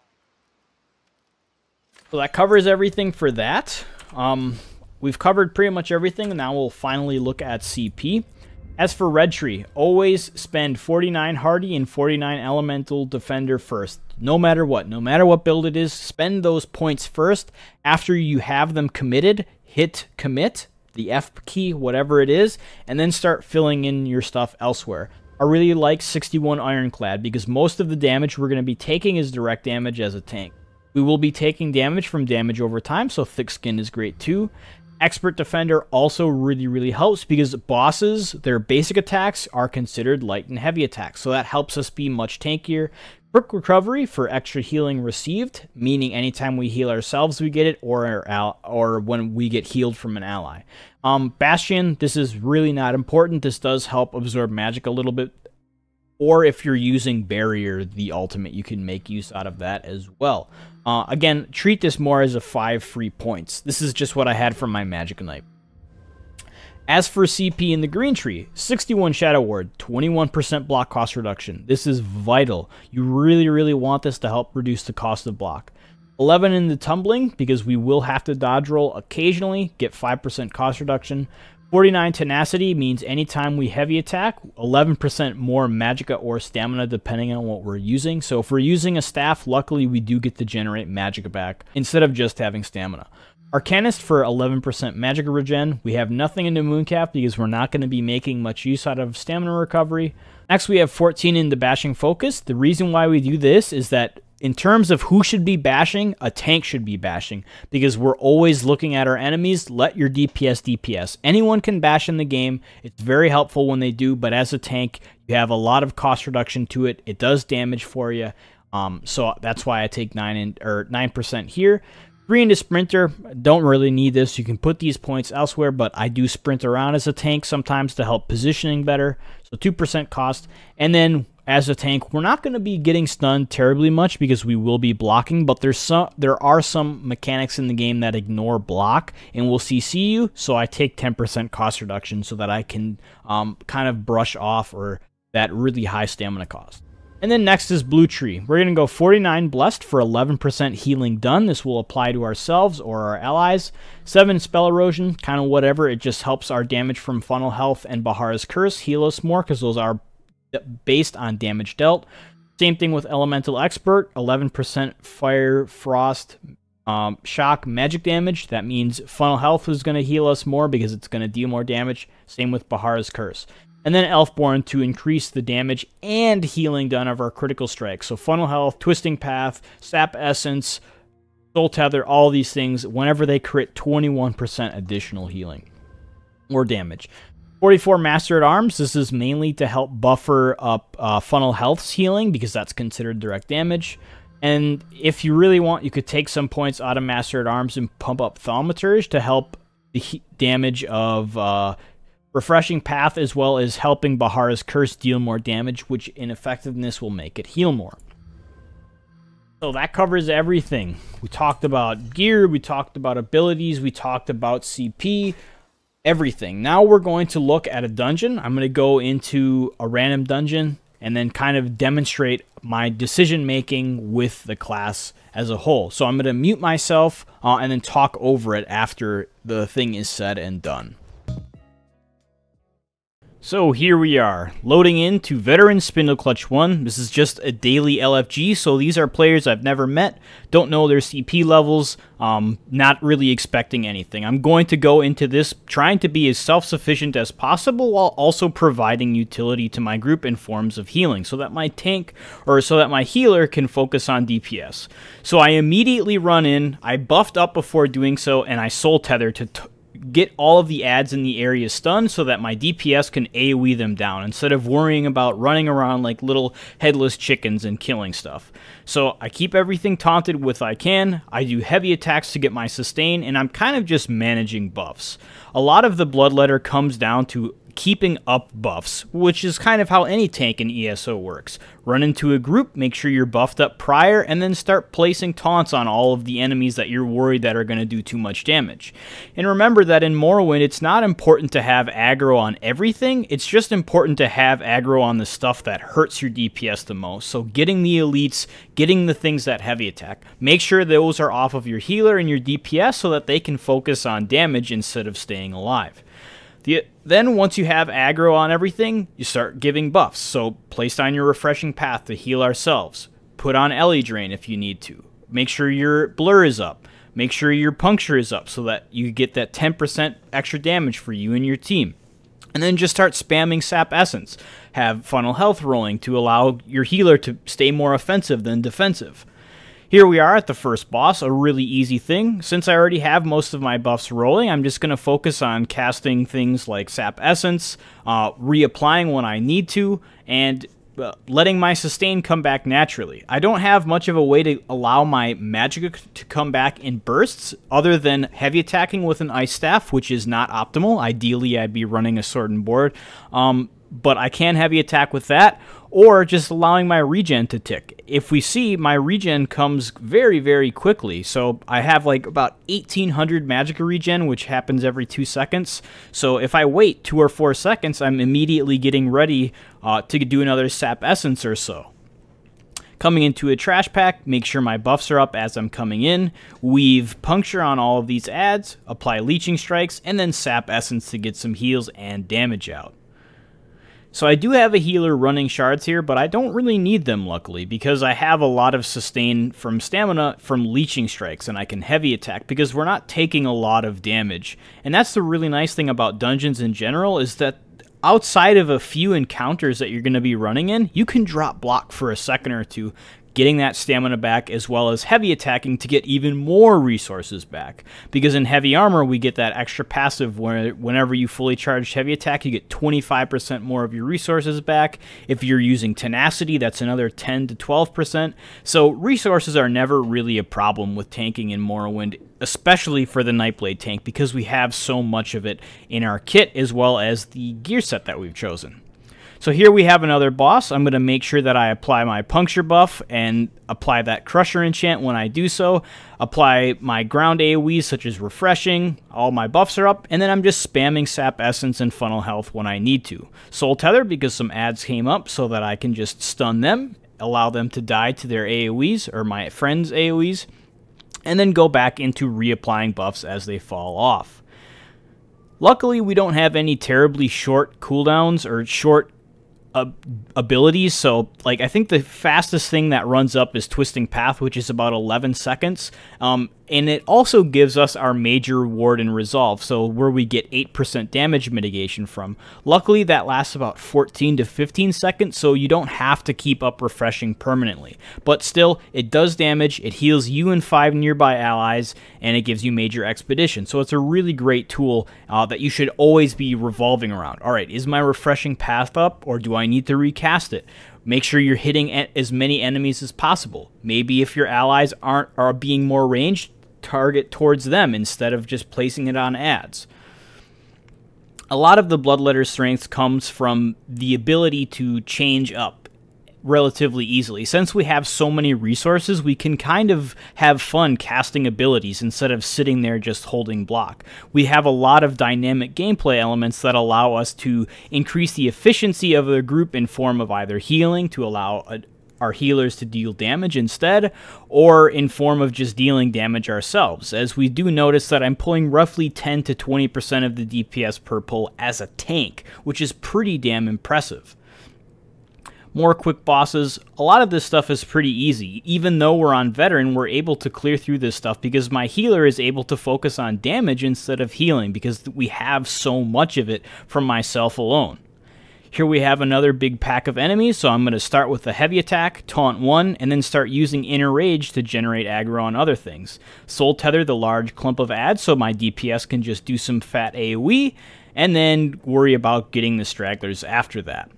Speaker 1: So that covers everything for that. We've covered pretty much everything, and now we'll finally look at CP. As for Red Tree, always spend 49 Hardy and 49 Elemental Defender first. No matter what build it is, spend those points first. After you have them committed, hit commit, the F key, whatever it is, and then start filling in your stuff elsewhere. I really like 61 Ironclad because most of the damage we're going to be taking is direct damage as a tank. We will be taking damage from damage over time, so Thick Skin is great too. Expert Defender also really helps because bosses, their basic attacks are considered light and heavy attacks, so that helps us be much tankier. Quick Recovery for extra healing received, meaning anytime we heal ourselves we get it, or when we get healed from an ally. Bastion, this is really not important. This does help absorb magic a little bit, or if you're using Barrier, the ultimate, you can make use out of that as well. Again, treat this more as a 5 free points. This is just what I had from my Magic Knight. As for CP in the Green Tree, 61 Shadow Ward, 21% block cost reduction. This is vital. You really want this to help reduce the cost of block. 11 in the Tumbling, because we will have to dodge roll occasionally, get 5% cost reduction. 49 Tenacity means anytime we heavy attack, 11% more magicka or stamina depending on what we're using. So if we're using a staff, luckily we do get to generate magicka back instead of just having stamina. Arcanist for 11% magicka regen. We have nothing in the Mooncap because we're not going to be making much use out of stamina recovery. Next we have 14 in the Bashing Focus. The reason why we do this is that in terms of who should be bashing, a tank should be bashing, because we're always looking at our enemies. Let your DPS. Anyone can bash in the game. It's very helpful when they do, but as a tank, you have a lot of cost reduction to it. It does damage for you, so that's why I take 9% here. 3 into Sprinter, don't really need this. You can put these points elsewhere, but I do sprint around as a tank sometimes to help positioning better, so 2% cost. And then as a tank, we're not going to be getting stunned terribly much because we will be blocking, but there are some mechanics in the game that ignore block and will CC you, so I take 10% cost reduction so that I can kind of brush off or that really high stamina cost. And then next is Blue Tree. We're going to go 49 Blessed for 11% healing done. This will apply to ourselves or our allies. 7 Spell Erosion, kind of whatever. It just helps our damage from Funnel Health and Bahara's Curse heal us more because those are based on damage dealt. Same thing with Elemental Expert, 11% Fire, Frost, Shock, Magic damage. That means Funnel Health is going to heal us more because it's going to deal more damage. Same with Bahara's Curse. And then Elfborn to increase the damage and healing done of our critical strikes. So Funnel Health, Twisting Path, Sap Essence, Soul Tether, all these things, whenever they crit, 21% additional healing or damage. 44 Master at Arms. This is mainly to help buffer up Funnel Health's healing because that's considered direct damage. And if you really want, you could take some points out of Master at Arms and pump up Thaumaturge to help the damage of Refreshing Path, as well as helping Bahara's Curse deal more damage, which in effectiveness will make it heal more. So that covers everything. We talked about gear, we talked about abilities, we talked about CP, everything. Now we're going to look at a dungeon. I'm going to go into a random dungeon and then kind of demonstrate my decision making with the class as a whole. So I'm going to mute myself and then talk over it after the thing is said and done. So here we are, loading into Veteran Spindle Clutch 1. This is just a daily LFG, so these are players I've never met, don't know their CP levels, not really expecting anything. I'm going to go into this trying to be as self-sufficient as possible while also providing utility to my group in forms of healing so that my tank, or so that my healer can focus on DPS. So I immediately run in, I buffed up before doing so, and I Soul Tether to get all of the adds in the area stunned so that my DPS can AoE them down instead of worrying about running around like little headless chickens and killing stuff. So I keep everything taunted with I can, I do heavy attacks to get my sustain, and I'm kind of just managing buffs. A lot of the Bloodletter comes down to keeping up buffs, which is kind of how any tank in ESO works. Run into a group, make sure you're buffed up prior, and then start placing taunts on all of the enemies that you're worried that are going to do too much damage. And remember that in Morrowind, it's not important to have aggro on everything, it's just important to have aggro on the stuff that hurts your DPS the most. So getting the elites, getting the things that heavy attack, make sure those are off of your healer and your DPS so that they can focus on damage instead of staying alive. Then once you have aggro on everything, you start giving buffs. So place on your refreshing path to heal ourselves. Put on Ellie Drain if you need to. Make sure your blur is up. Make sure your puncture is up so that you get that 10% extra damage for you and your team. And then just start spamming Sap Essence. Have funnel health rolling to allow your healer to stay more offensive than defensive. Here we are at the first boss, a really easy thing. Since I already have most of my buffs rolling, I'm just going to focus on casting things like Sap Essence, reapplying when I need to, and letting my sustain come back naturally. I don't have much of a way to allow my magic to come back in bursts, other than heavy attacking with an Ice Staff, which is not optimal. Ideally, I'd be running a Sword and Board, but I can heavy attack with that, or just allowing my regen to tick. If we see, my regen comes very, very quickly. So I have like about 1800 magic regen, which happens every 2 seconds. So if I wait 2 or 4 seconds, I'm immediately getting ready to do another Sap Essence or so. Coming into a trash pack, make sure my buffs are up as I'm coming in, weave Puncture on all of these adds, apply Leeching Strikes, and then Sap Essence to get some heals and damage out. So I do have a healer running shards here, but I don't really need them, luckily, because I have a lot of sustain from stamina from Leeching Strikes, and I can heavy attack because we're not taking a lot of damage. And that's the really nice thing about dungeons in general, is that outside of a few encounters that you're going to be running in, you can drop block for a second or two, getting that stamina back, as well as heavy attacking to get even more resources back. Because in heavy armor, we get that extra passive where whenever you fully charge heavy attack, you get 25% more of your resources back. If you're using tenacity, that's another 10 to 12%. So resources are never really a problem with tanking in Morrowind, especially for the Nightblade tank, because we have so much of it in our kit, as well as the gear set that we've chosen. So here we have another boss. I'm going to make sure that I apply my Puncture buff and apply that Crusher enchant when I do so. Apply my ground AoEs such as Refreshing. All my buffs are up. And then I'm just spamming Sap Essence and Funnel Health when I need to. Soul Tether because some adds came up so that I can just stun them, allow them to die to their AoEs or my friends' AoEs, and then go back into reapplying buffs as they fall off. Luckily, we don't have any terribly short cooldowns or short abilities, so like I think the fastest thing that runs up is Twisting Path, which is about 11 seconds, and it also gives us our major ward and resolve, so where we get 8% damage mitigation from. Luckily that lasts about 14 to 15 seconds, so you don't have to keep up refreshing permanently, but still it does damage, it heals you and 5 nearby allies, and it gives you major expedition. So it's a really great tool that you should always be revolving around. Alright, is my refreshing path up, or do I need to recast it? Make sure you're hitting as many enemies as possible. Maybe if your allies are being more ranged, target towards them instead of just placing it on adds. A lot of the Bloodletter strength comes from the ability to change up relatively easily. Since we have so many resources, we can kind of have fun casting abilities instead of sitting there just holding block. We have a lot of dynamic gameplay elements that allow us to increase the efficiency of the group in form of either healing to allow our healers to deal damage instead, or in form of just dealing damage ourselves, as we do notice that I'm pulling roughly 10 to 20% of the DPS per pull as a tank, which is pretty damn impressive. More quick bosses. A lot of this stuff is pretty easy. Even though we're on veteran, we're able to clear through this stuff because my healer is able to focus on damage instead of healing because we have so much of it from myself alone. Here we have another big pack of enemies, so I'm going to start with the heavy attack, taunt 1, and then start using inner rage to generate aggro on other things. Soul tether the large clump of adds so my DPS can just do some fat AoE, and then worry about getting the stragglers after that.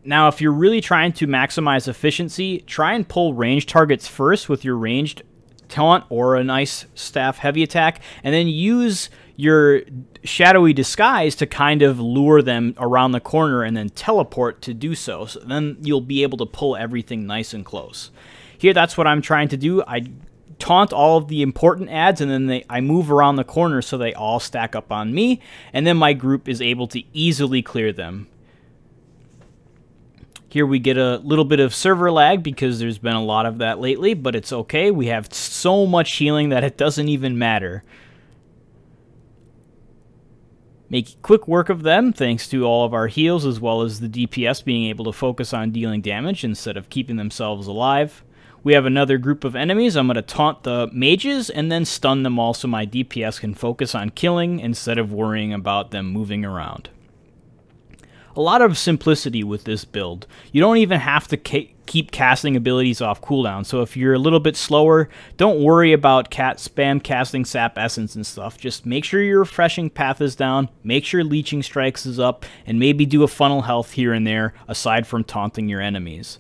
Speaker 1: Now, if you're really trying to maximize efficiency, try and pull ranged targets first with your ranged taunt or a nice staff heavy attack, and then use your shadowy disguise to kind of lure them around the corner and then teleport to do so. So then you'll be able to pull everything nice and close. Here, that's what I'm trying to do. I taunt all of the important adds, and then I move around the corner so they all stack up on me, and then my group is able to easily clear them. Here we get a little bit of server lag because there's been a lot of that lately, but it's okay. We have so much healing that it doesn't even matter. Make quick work of them thanks to all of our heals as well as the DPS being able to focus on dealing damage instead of keeping themselves alive. We have another group of enemies. I'm going to taunt the mages and then stun them all so my DPS can focus on killing instead of worrying about them moving around. A lot of simplicity with this build. You don't even have to keep casting abilities off cooldown, so if you're a little bit slower, don't worry about spam casting sap essence and stuff. Just make sure your refreshing path is down, make sure leeching strikes is up, and maybe do a funnel health here and there aside from taunting your enemies.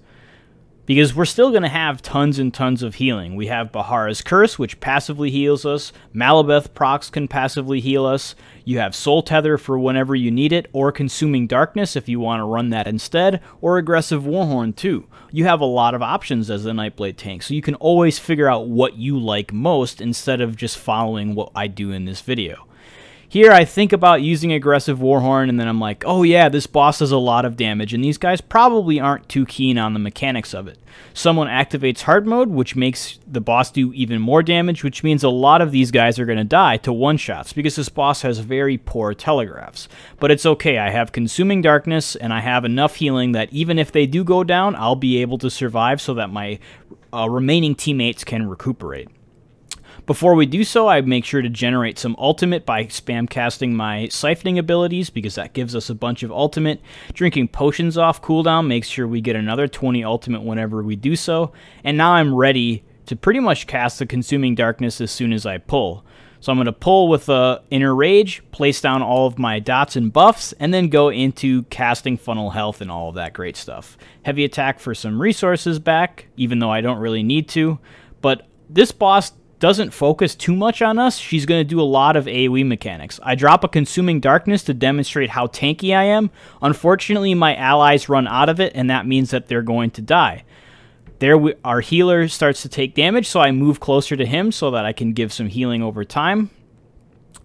Speaker 1: Because we're still going to have tons and tons of healing. We have Bahara's Curse, which passively heals us. Malabeth procs can passively heal us. You have Soul Tether for whenever you need it, or Consuming Darkness if you want to run that instead, or Aggressive Warhorn too. You have a lot of options as a Nightblade tank, so you can always figure out what you like most instead of just following what I do in this video. Here I think about using Aggressive Warhorn, and then I'm like, oh yeah, this boss does a lot of damage, and these guys probably aren't too keen on the mechanics of it. Someone activates hard mode, which makes the boss do even more damage, which means a lot of these guys are going to die to one-shots, because this boss has very poor telegraphs. But it's okay, I have Consuming Darkness, and I have enough healing that even if they do go down, I'll be able to survive so that my remaining teammates can recuperate. Before we do so, I make sure to generate some ultimate by spam casting my siphoning abilities because that gives us a bunch of ultimate. Drinking potions off cooldown makes sure we get another 20 ultimate whenever we do so. And now I'm ready to pretty much cast the Consuming Darkness as soon as I pull. So I'm going to pull with Inner Rage, place down all of my dots and buffs, and then go into casting Funnel Health and all of that great stuff. Heavy attack for some resources back, even though I don't really need to. But this boss doesn't focus too much on us. She's going to do a lot of AoE mechanics. I drop a Consuming Darkness to demonstrate how tanky I am. Unfortunately, my allies run out of it, and that means that they're going to die. Our healer starts to take damage, so I move closer to him so that I can give some healing over time.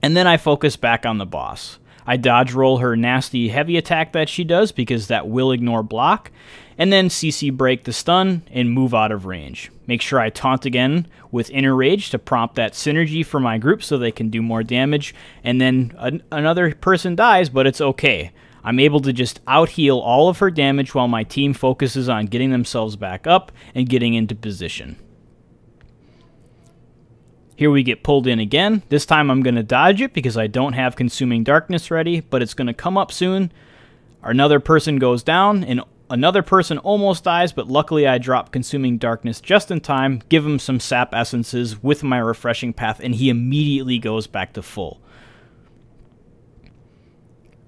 Speaker 1: And then I focus back on the boss. I dodge roll her nasty heavy attack that she does because that will ignore block, and then CC break the stun and move out of range. Make sure I taunt again with Inner Rage to prompt that synergy for my group so they can do more damage, and then another person dies, but it's okay. I'm able to just out-heal all of her damage while my team focuses on getting themselves back up and getting into position. Here we get pulled in again. This time I'm going to dodge it because I don't have Consuming Darkness ready, but it's going to come up soon. Another person goes down, and another person almost dies, but luckily I drop Consuming Darkness just in time, give him some sap essences with my refreshing path, and he immediately goes back to full.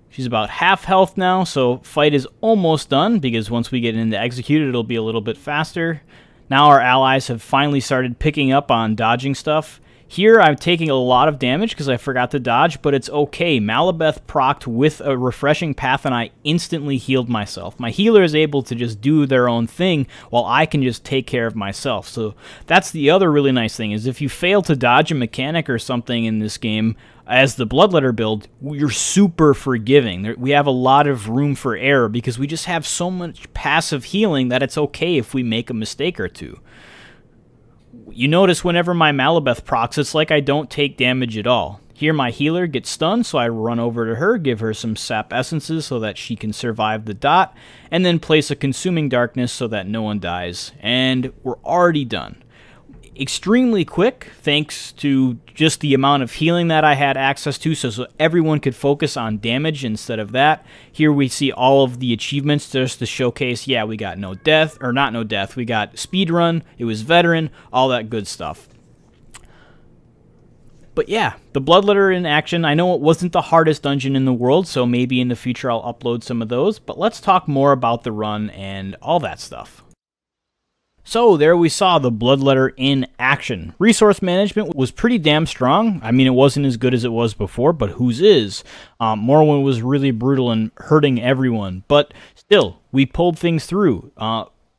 Speaker 1: She's about half health now, so fight is almost done, because once we get into execute, it'll be a little bit faster. Now our allies have finally started picking up on dodging stuff. Here I'm taking a lot of damage because I forgot to dodge, but it's okay. Malabeth procced with a refreshing path and I instantly healed myself. My healer is able to just do their own thing while I can just take care of myself. So that's the other really nice thing, is if you fail to dodge a mechanic or something in this game, as the Bloodletter build, you're super forgiving. We have a lot of room for error because we just have so much passive healing that it's okay if we make a mistake or two. You notice whenever my Malabeth procs, it's like I don't take damage at all. Here my healer gets stunned, so I run over to her, give her some sap essences so that she can survive the dot, and then place a Consuming Darkness so that no one dies. And we're already done. extremely quick thanks to just the amount of healing that I had access to, so everyone could focus on damage instead of that. Here we see all of the achievements just to showcase, yeah, we got no death, or not no death, we got speedrun, it was veteran, all that good stuff. But yeah, the Bloodletter in action. I know it wasn't the hardest dungeon in the world, so maybe in the future I'll upload some of those, but let's talk more about the run and all that stuff. So there we saw the Bloodletter in action. Resource management was pretty damn strong. I mean, it wasn't as good as it was before, but whose is? Morrowind was really brutal and hurting everyone, but still, we pulled things through.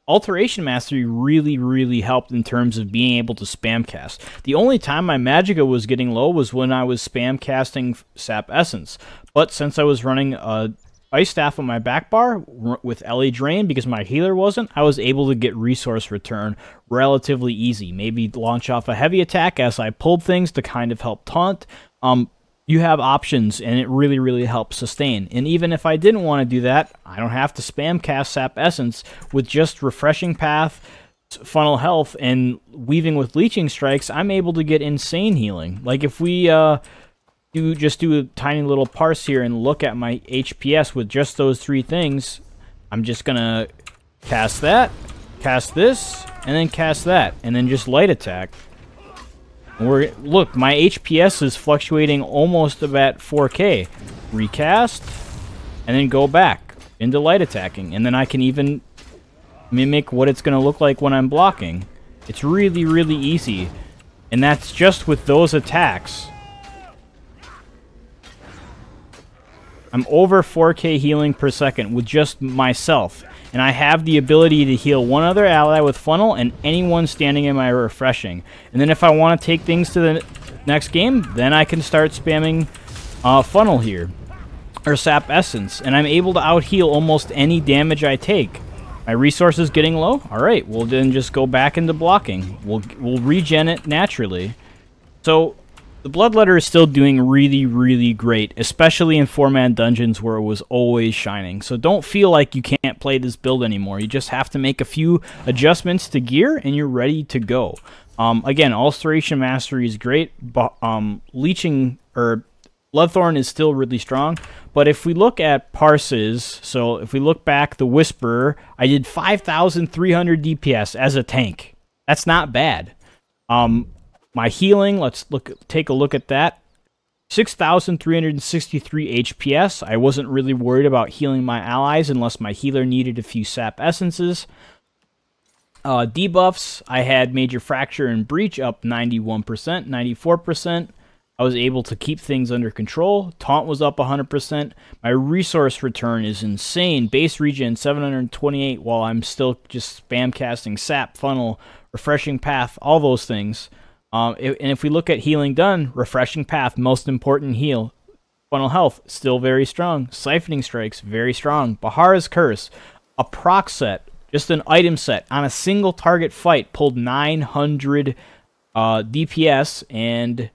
Speaker 1: Alteration Mastery really helped in terms of being able to spam cast. The only time my Magicka was getting low was when I was spam casting Sap Essence. But since I was running a Ice Staff on my back bar with LA Drain because my healer wasn't, I was able to get resource return relatively easy. Maybe launch off a heavy attack as I pulled things to kind of help taunt. You have options, and it really helps sustain. And even if I didn't want to do that, I don't have to spam cast Sap Essence. With just Refreshing Path, Funnel Health, and Weaving with Leeching Strikes, I'm able to get insane healing. Like if we do a tiny little parse here and look at my HPS with just those three things, I'm just going to cast that, cast this, and then cast that, and then just light attack. Look, my HPS is fluctuating almost about 4K. Recast, and then go back into light attacking. And then I can even mimic what it's going to look like when I'm blocking. It's really easy. And that's just with those attacks. I'm over 4K healing per second with just myself. And I have the ability to heal one other ally with Funnel and anyone standing in my Refreshing. And then if I want to take things to the next game, then I can start spamming Funnel here. Or Sap Essence. And I'm able to out-heal almost any damage I take. My resources getting low? Alright, we'll then just go back into blocking. We'll regen it naturally. So the Bloodletter is still doing really great, especially in 4-man dungeons where it was always shining. So don't feel like you can't play this build anymore. You just have to make a few adjustments to gear and you're ready to go. Again, Alteration Mastery is great, but Leeching or Bloodthorn is still really strong. But if we look at parses, so if we look back, the Whisperer, I did 5,300 DPS as a tank. That's not bad. My healing, take a look at that. 6,363 HPS. I wasn't really worried about healing my allies unless my healer needed a few Sap Essences. Debuffs, I had Major Fracture and Breach up 91%, 94%. I was able to keep things under control. Taunt was up 100%. My resource return is insane. Base regen 728 while I'm still just spam casting Sap, Funnel, Refreshing Path, all those things. And if we look at healing done, Refreshing Path, most important heal. Funnel Health, still very strong. Siphoning Strikes, very strong. Bahara's Curse, a proc set, just an item set, on a single target fight, pulled 900 DPS and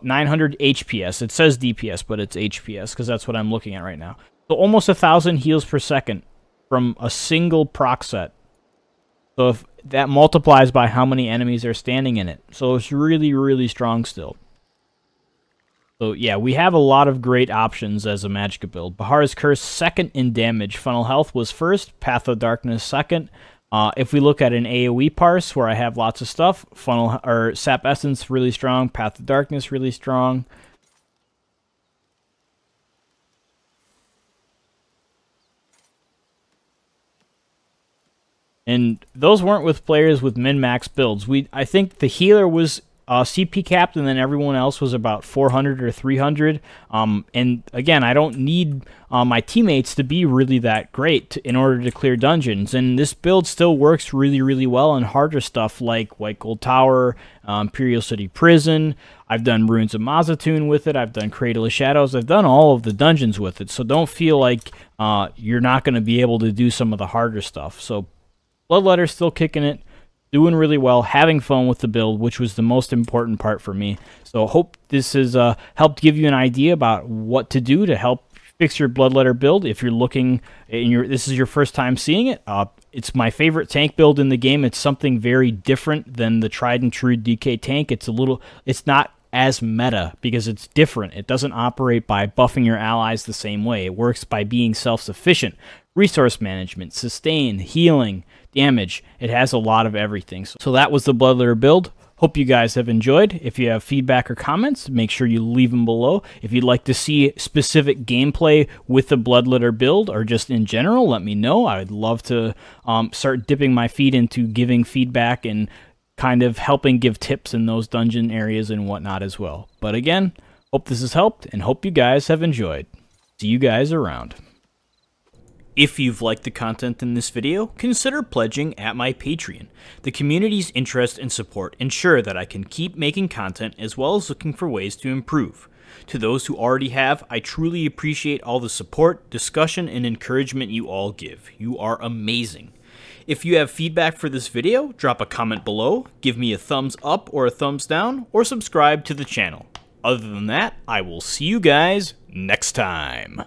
Speaker 1: 900 HPS. It says DPS, but it's HPS, because that's what I'm looking at right now. So almost 1,000 heals per second from a single proc set. So if that multiplies by how many enemies are standing in it. So it's really strong still. So yeah, we have a lot of great options as a Magicka build. Bahara's Curse, second in damage. Funnel Health was first. Path of Darkness, second. If we look at an AoE parse where I have lots of stuff, Funnel or Sap Essence really strong. Path of Darkness really strong. And those weren't with players with min-max builds. I think the healer was CP capped, and then everyone else was about 400 or 300. And again, I don't need my teammates to be really that great in order to clear dungeons. And this build still works really well on harder stuff like White Gold Tower, Imperial City Prison. I've done Ruins of Mazatoon with it. I've done Cradle of Shadows. I've done all of the dungeons with it. So don't feel like you're not going to be able to do some of the harder stuff. So Bloodletter's still kicking it, doing really well, having fun with the build, which was the most important part for me. So hope this has helped give you an idea about what to do to help fix your Bloodletter build. If you're looking, this is your first time seeing it, it's my favorite tank build in the game. It's something very different than the tried and true DK tank. It's not as meta because it's different. It doesn't operate by buffing your allies the same way. It works by being self-sufficient. Resource management, sustain, healing, damage. It has a lot of everything. So that was the Bloodletter build. Hope you guys have enjoyed. If you have feedback or comments, make sure you leave them below. If you'd like to see specific gameplay with the Bloodletter build or just in general, let me know. I would love to start dipping my feet into giving feedback and kind of helping give tips in those dungeon areas and whatnot as well. But again, hope this has helped and hope you guys have enjoyed. See you guys around. If you've liked the content in this video, consider pledging at my Patreon. The community's interest and support ensure that I can keep making content as well as looking for ways to improve. To those who already have, I truly appreciate all the support, discussion, and encouragement you all give. You are amazing. If you have feedback for this video, drop a comment below, give me a thumbs up or a thumbs down, or subscribe to the channel. Other than that, I will see you guys next time.